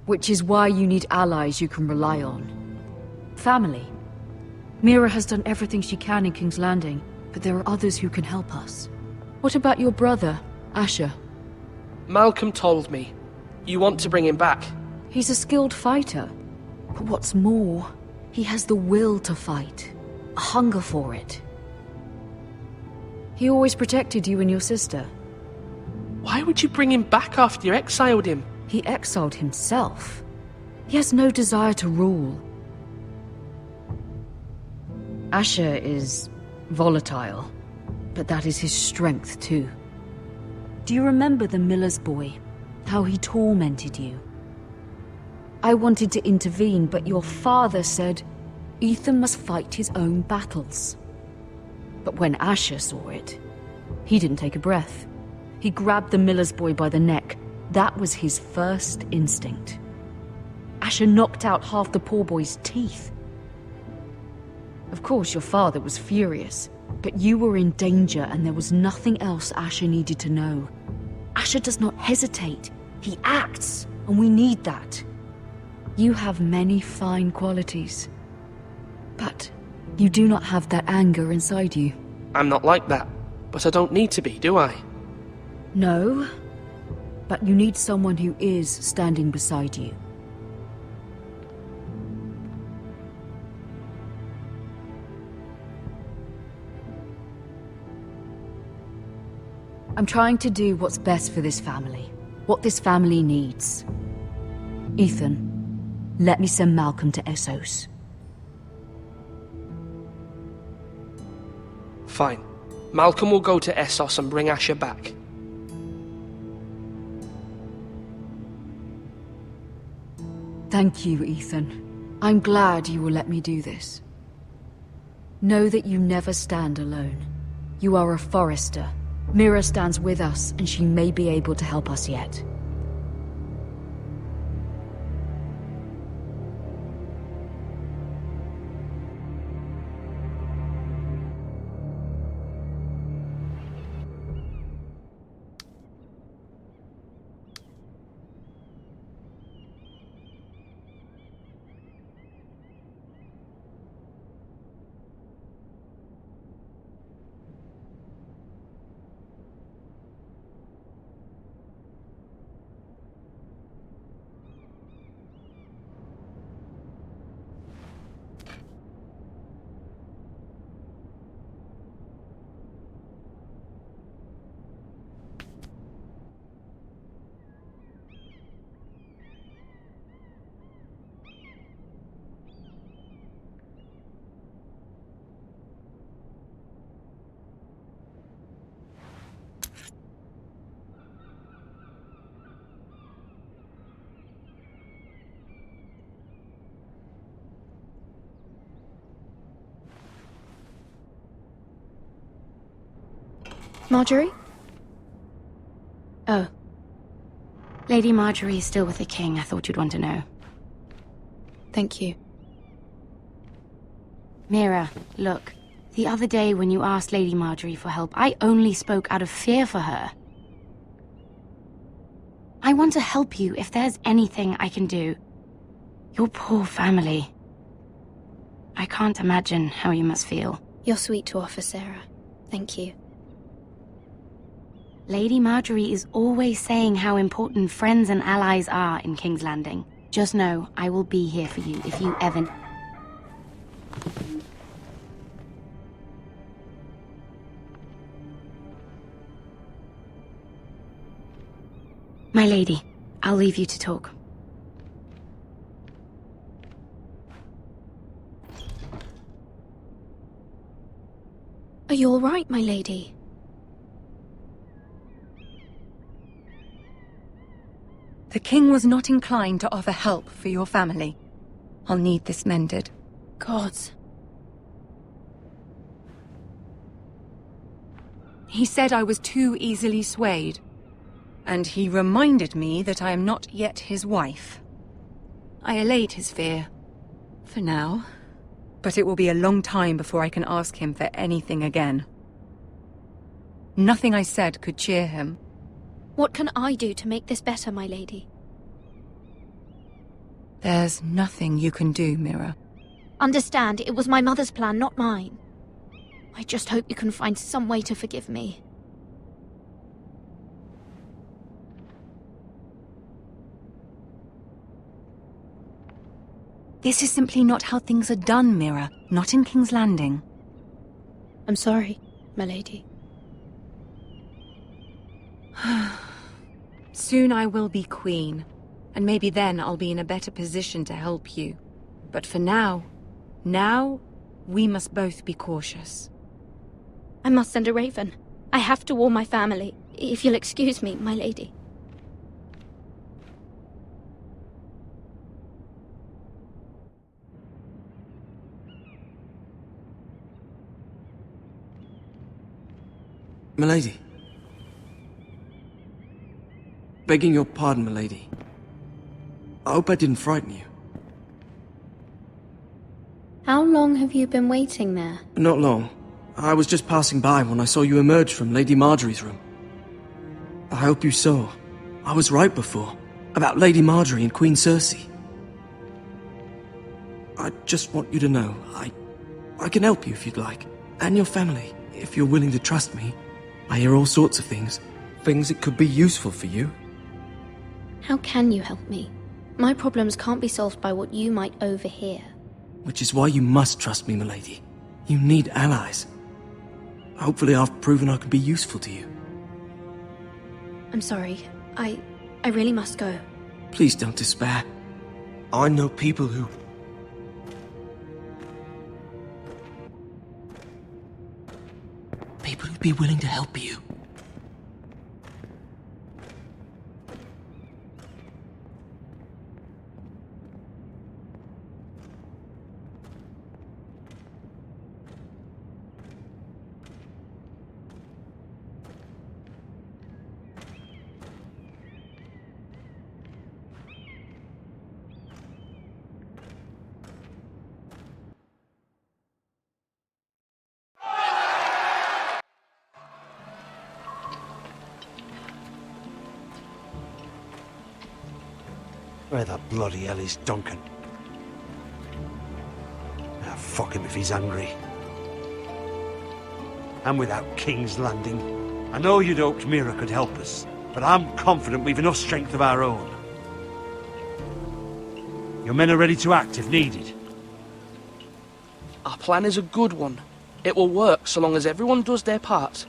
which is why you need allies you can rely on. Family. Mira has done everything she can in King's Landing, but there are others who can help us. What about your brother, Asher? Malcolm told me. You want to bring him back? He's a skilled fighter. But what's more, he has the will to fight. A hunger for it. He always protected you and your sister. Why would you bring him back after you exiled him? He exiled himself. He has no desire to rule. Asher is volatile, but that is his strength too. Do you remember the miller's boy? How he tormented you? I wanted to intervene, but your father said Ethan must fight his own battles. But when Asher saw it, he didn't take a breath. He grabbed the miller's boy by the neck. That was his first instinct. Asher knocked out half the poor boy's teeth. Of course, your father was furious, but you were in danger and there was nothing else Asher needed to know. Asher does not hesitate. He acts, and we need that. You have many fine qualities, but you do not have that anger inside you. I'm not like that, but I don't need to be, do I? No, but you need someone who is standing beside you. I'm trying to do what's best for this family, what this family needs. Ethan, let me send Malcolm to Essos. Fine. Malcolm will go to Essos and bring Asher back. Thank you, Ethan. I'm glad you will let me do this. Know that you never stand alone. You are a Forester. Mira stands with us, and she may be able to help us yet. Marjorie? Oh. Lady Marjorie is still with the king. I thought you'd want to know. Thank you. Mira, look. The other day when you asked Lady Marjorie for help, I only spoke out of fear for her. I want to help you if there's anything I can do. Your poor family. I can't imagine how you must feel. You're sweet to offer, Sarah. Thank you. Lady Marjorie is always saying how important friends and allies are in King's Landing. Just know, I will be here for you if you ever... My lady, I'll leave you to talk. Are you all right, my lady? The king was not inclined to offer help for your family. I'll need this mended. Gods. He said I was too easily swayed. And he reminded me that I am not yet his wife. I allayed his fear. For now. But it will be a long time before I can ask him for anything again. Nothing I said could cheer him. What can I do to make this better, my lady? There's nothing you can do, Mira. Understand, it was my mother's plan, not mine. I just hope you can find some way to forgive me. This is simply not how things are done, Mira. Not in King's Landing. I'm sorry, my lady. Soon I will be queen, and maybe then I'll be in a better position to help you. But for now, we must both be cautious. I must send a raven. I have to warn my family. If you'll excuse me, my lady. Milady. Begging your pardon, milady. I hope I didn't frighten you. How long have you been waiting there? Not long. I was just passing by when I saw you emerge from Lady Marjorie's room. I hope you saw. I was right before. About Lady Marjorie and Queen Cersei. I just want you to know, I can help you if you'd like. And your family, if you're willing to trust me. I hear all sorts of things. Things that could be useful for you. How can you help me? My problems can't be solved by what you might overhear. Which is why you must trust me, milady. You need allies. Hopefully I've proven I can be useful to you. I'm sorry. I really must go. Please don't despair. I know people who... People who'd be willing to help you. Where the bloody hell is Duncan? Ah, fuck him if he's angry. And without King's Landing, I know you'd hoped Mira could help us, but I'm confident we've enough strength of our own. Your men are ready to act if needed. Our plan is a good one. It will work so long as everyone does their part.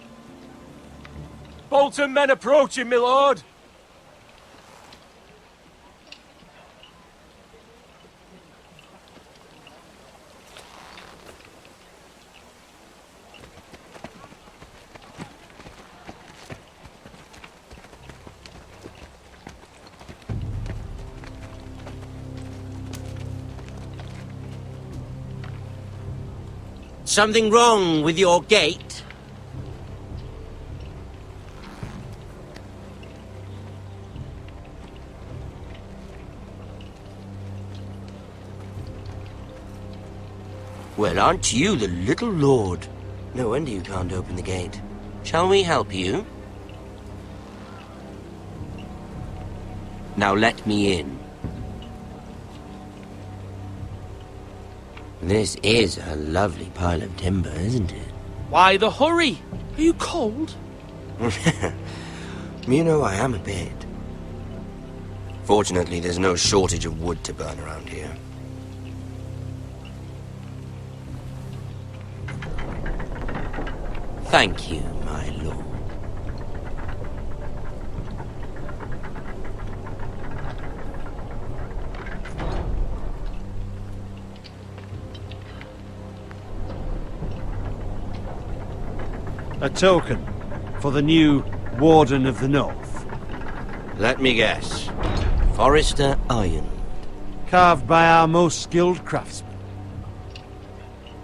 Bolton men approaching, my lord! Something wrong with your gate? Well, aren't you the little lord? No wonder you can't open the gate. Shall we help you? Now let me in. This is a lovely pile of timber, isn't it? Why the hurry? Are you cold? You know, I am a bit. Fortunately, there's no shortage of wood to burn around here. Thank you, my lord. A token for the new Warden of the North. Let me guess. Forrester Iron. Carved by our most skilled craftsmen.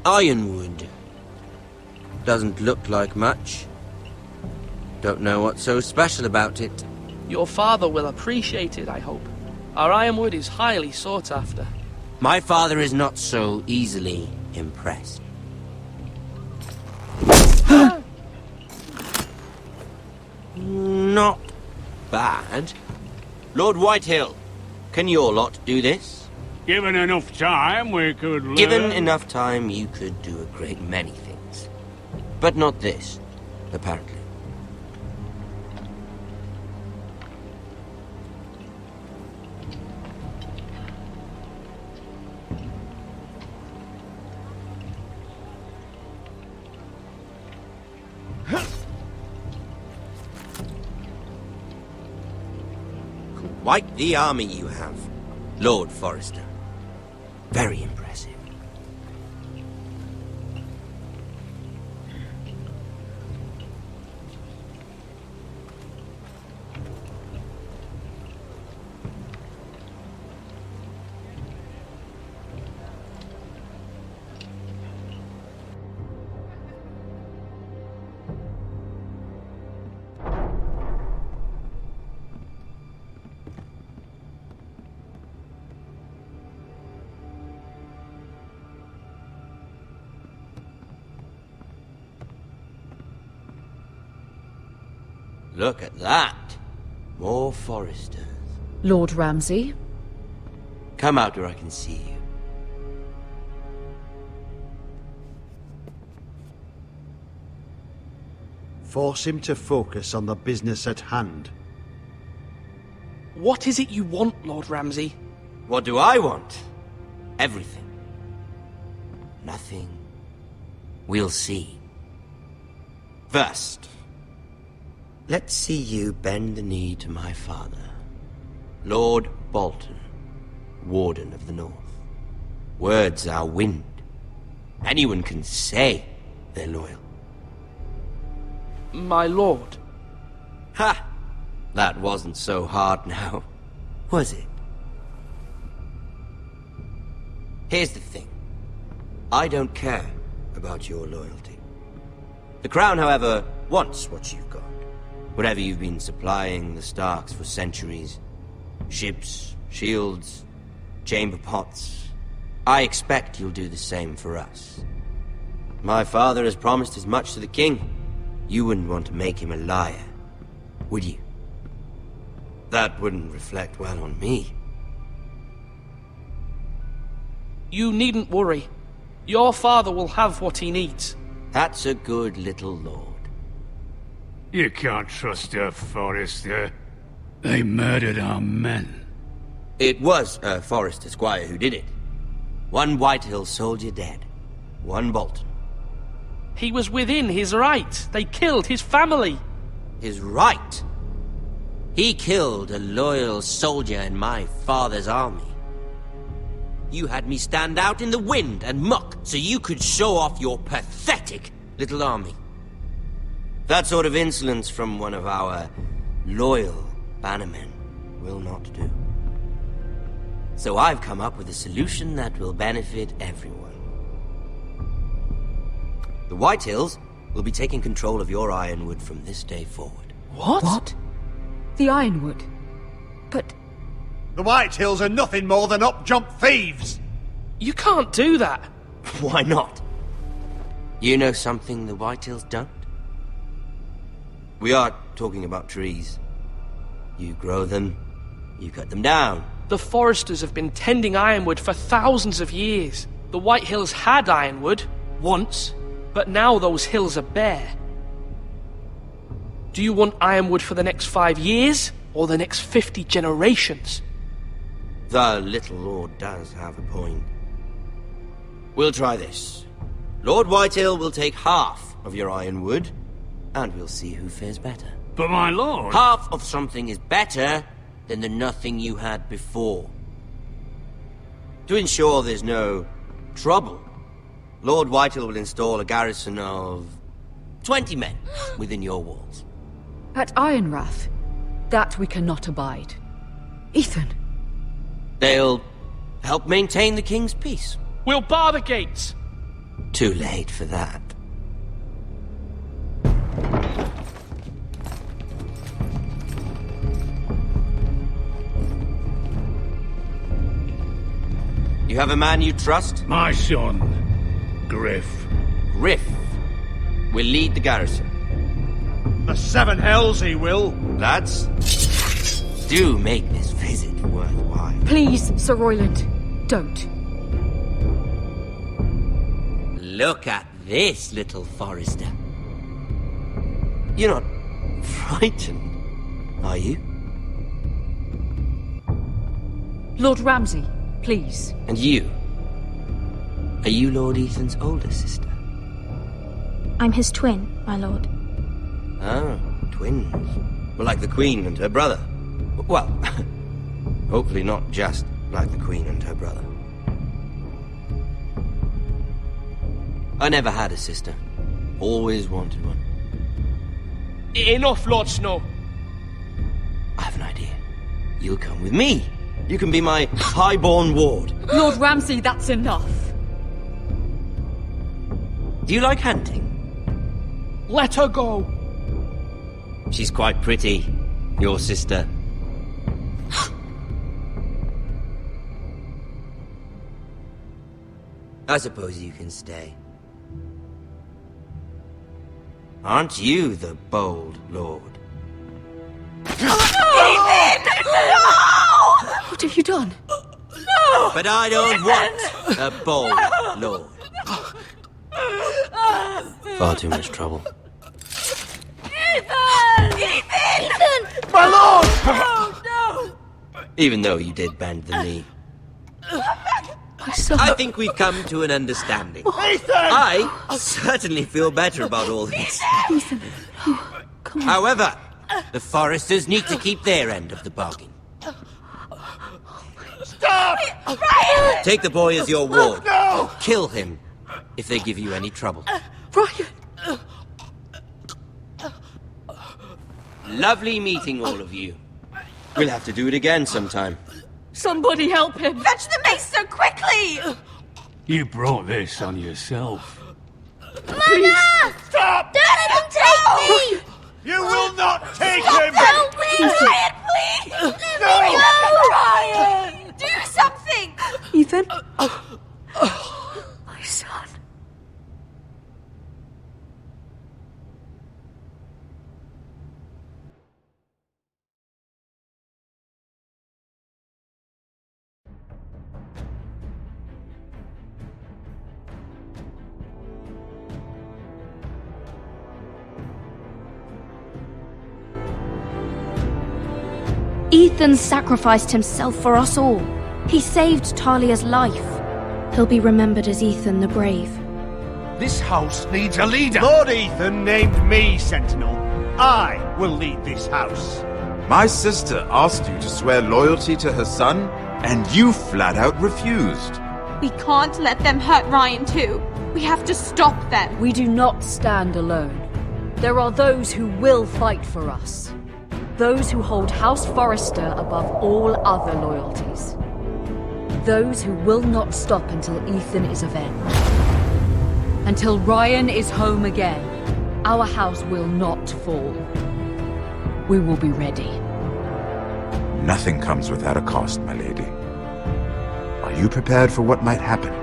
Ironwood. Doesn't look like much. Don't know what's so special about it. Your father will appreciate it, I hope. Our ironwood is highly sought after. My father is not so easily impressed. Not bad. Lord Whitehill, can your lot do this? Given enough time, we could learn. Given enough time, you could do a great many things. But not this, apparently. Quite the army you have, Lord Forrester. Very impressive. Look at that. More Forresters. Lord Ramsay? Come out where I can see you. Force him to focus on the business at hand. What is it you want, Lord Ramsay? What do I want? Everything. Nothing. We'll see. First, let's see you bend the knee to my father, Lord Bolton, Warden of the North. Words are wind. Anyone can say they're loyal. My lord. Ha! That wasn't so hard now, was it? Here's the thing. I don't care about your loyalty. The Crown, however, wants what you've got. Whatever you've been supplying the Starks for centuries. Ships, shields, chamber pots. I expect you'll do the same for us. My father has promised as much to the king. You wouldn't want to make him a liar, would you? That wouldn't reflect well on me. You needn't worry. Your father will have what he needs. That's a good little lord. You can't trust her, Forrester. They murdered our men. It was a Forrester squire who did it. One Whitehill soldier dead. One Bolton. He was within his right. They killed his family. His right? He killed a loyal soldier in my father's army. You had me stand out in the wind and muck so you could show off your pathetic little army. That sort of insolence from one of our loyal bannermen will not do. So I've come up with a solution that will benefit everyone. The Whitehills will be taking control of your Ironwood from this day forward. What? The Ironwood? But... The Whitehills are nothing more than up-jump thieves! You can't do that! Why not? You know something the Whitehills don't? We are talking about trees. You grow them, you cut them down. The Foresters have been tending Ironwood for thousands of years. The Whitehills had Ironwood, once, but now those hills are bare. Do you want Ironwood for the next 5 years, or the next 50 generations? The little lord does have a point. We'll try this. Lord Whitehill will take half of your Ironwood, and we'll see who fares better. But my lord... Half of something is better than the nothing you had before. To ensure there's no trouble, Lord Whitehill will install a garrison of 20 men within your walls. At Ironrath? That we cannot abide. Ethan! They'll help maintain the king's peace. We'll bar the gates! Too late for that. You have a man you trust? My son, Griff. Griff will lead the garrison. The seven hells he will. Lads, do make this visit worthwhile. Please, Sir Royland, don't. Look at this, little Forrester. You're not frightened, are you? Lord Ramsay, please. And you? Are you Lord Ethan's older sister? I'm his twin, my lord. Ah, twins. Well, like the Queen and her brother. Well, hopefully not just like the Queen and her brother. I never had a sister. Always wanted one. Enough, Lord Snow. I have an idea. You'll come with me. You can be my highborn ward. Lord Ramsay, that's enough. Do you like hunting? Let her go. She's quite pretty, your sister. I suppose you can stay. Aren't you the bold lord? What have you done? No! But I don't want a bold lord. Far too much trouble. Ethan! Ethan! My lord! Oh, no! Even though you did bend the knee. My son. I think we've come to an understanding. I certainly feel better about all this. Ethan. Come on. However, the Foresters need to keep their end of the bargain. Stop! Ryan! Take the boy as your ward. No! Kill him if they give you any trouble. Ryan! Lovely meeting all of you. We'll have to do it again sometime. Somebody help him! Fetch the mace so quickly! You brought this on yourself. Mama! Stop! Don't let him take me! You will not take Stop, him! help me! Ryan, please! Let me go! Ryan! Do something! Ethan? My son. Ethan sacrificed himself for us all. He saved Talia's life. He'll be remembered as Ethan the Brave. This house needs a leader. Lord Ethan named me Sentinel. I will lead this house. My sister asked you to swear loyalty to her son, and you flat out refused. We can't let them hurt Ryan too. We have to stop them. We do not stand alone. There are those who will fight for us. Those who hold House Forrester above all other loyalties. Those who will not stop until Ethan is avenged. Until Ryan is home again, our house will not fall. We will be ready. Nothing comes without a cost, my lady. Are you prepared for what might happen?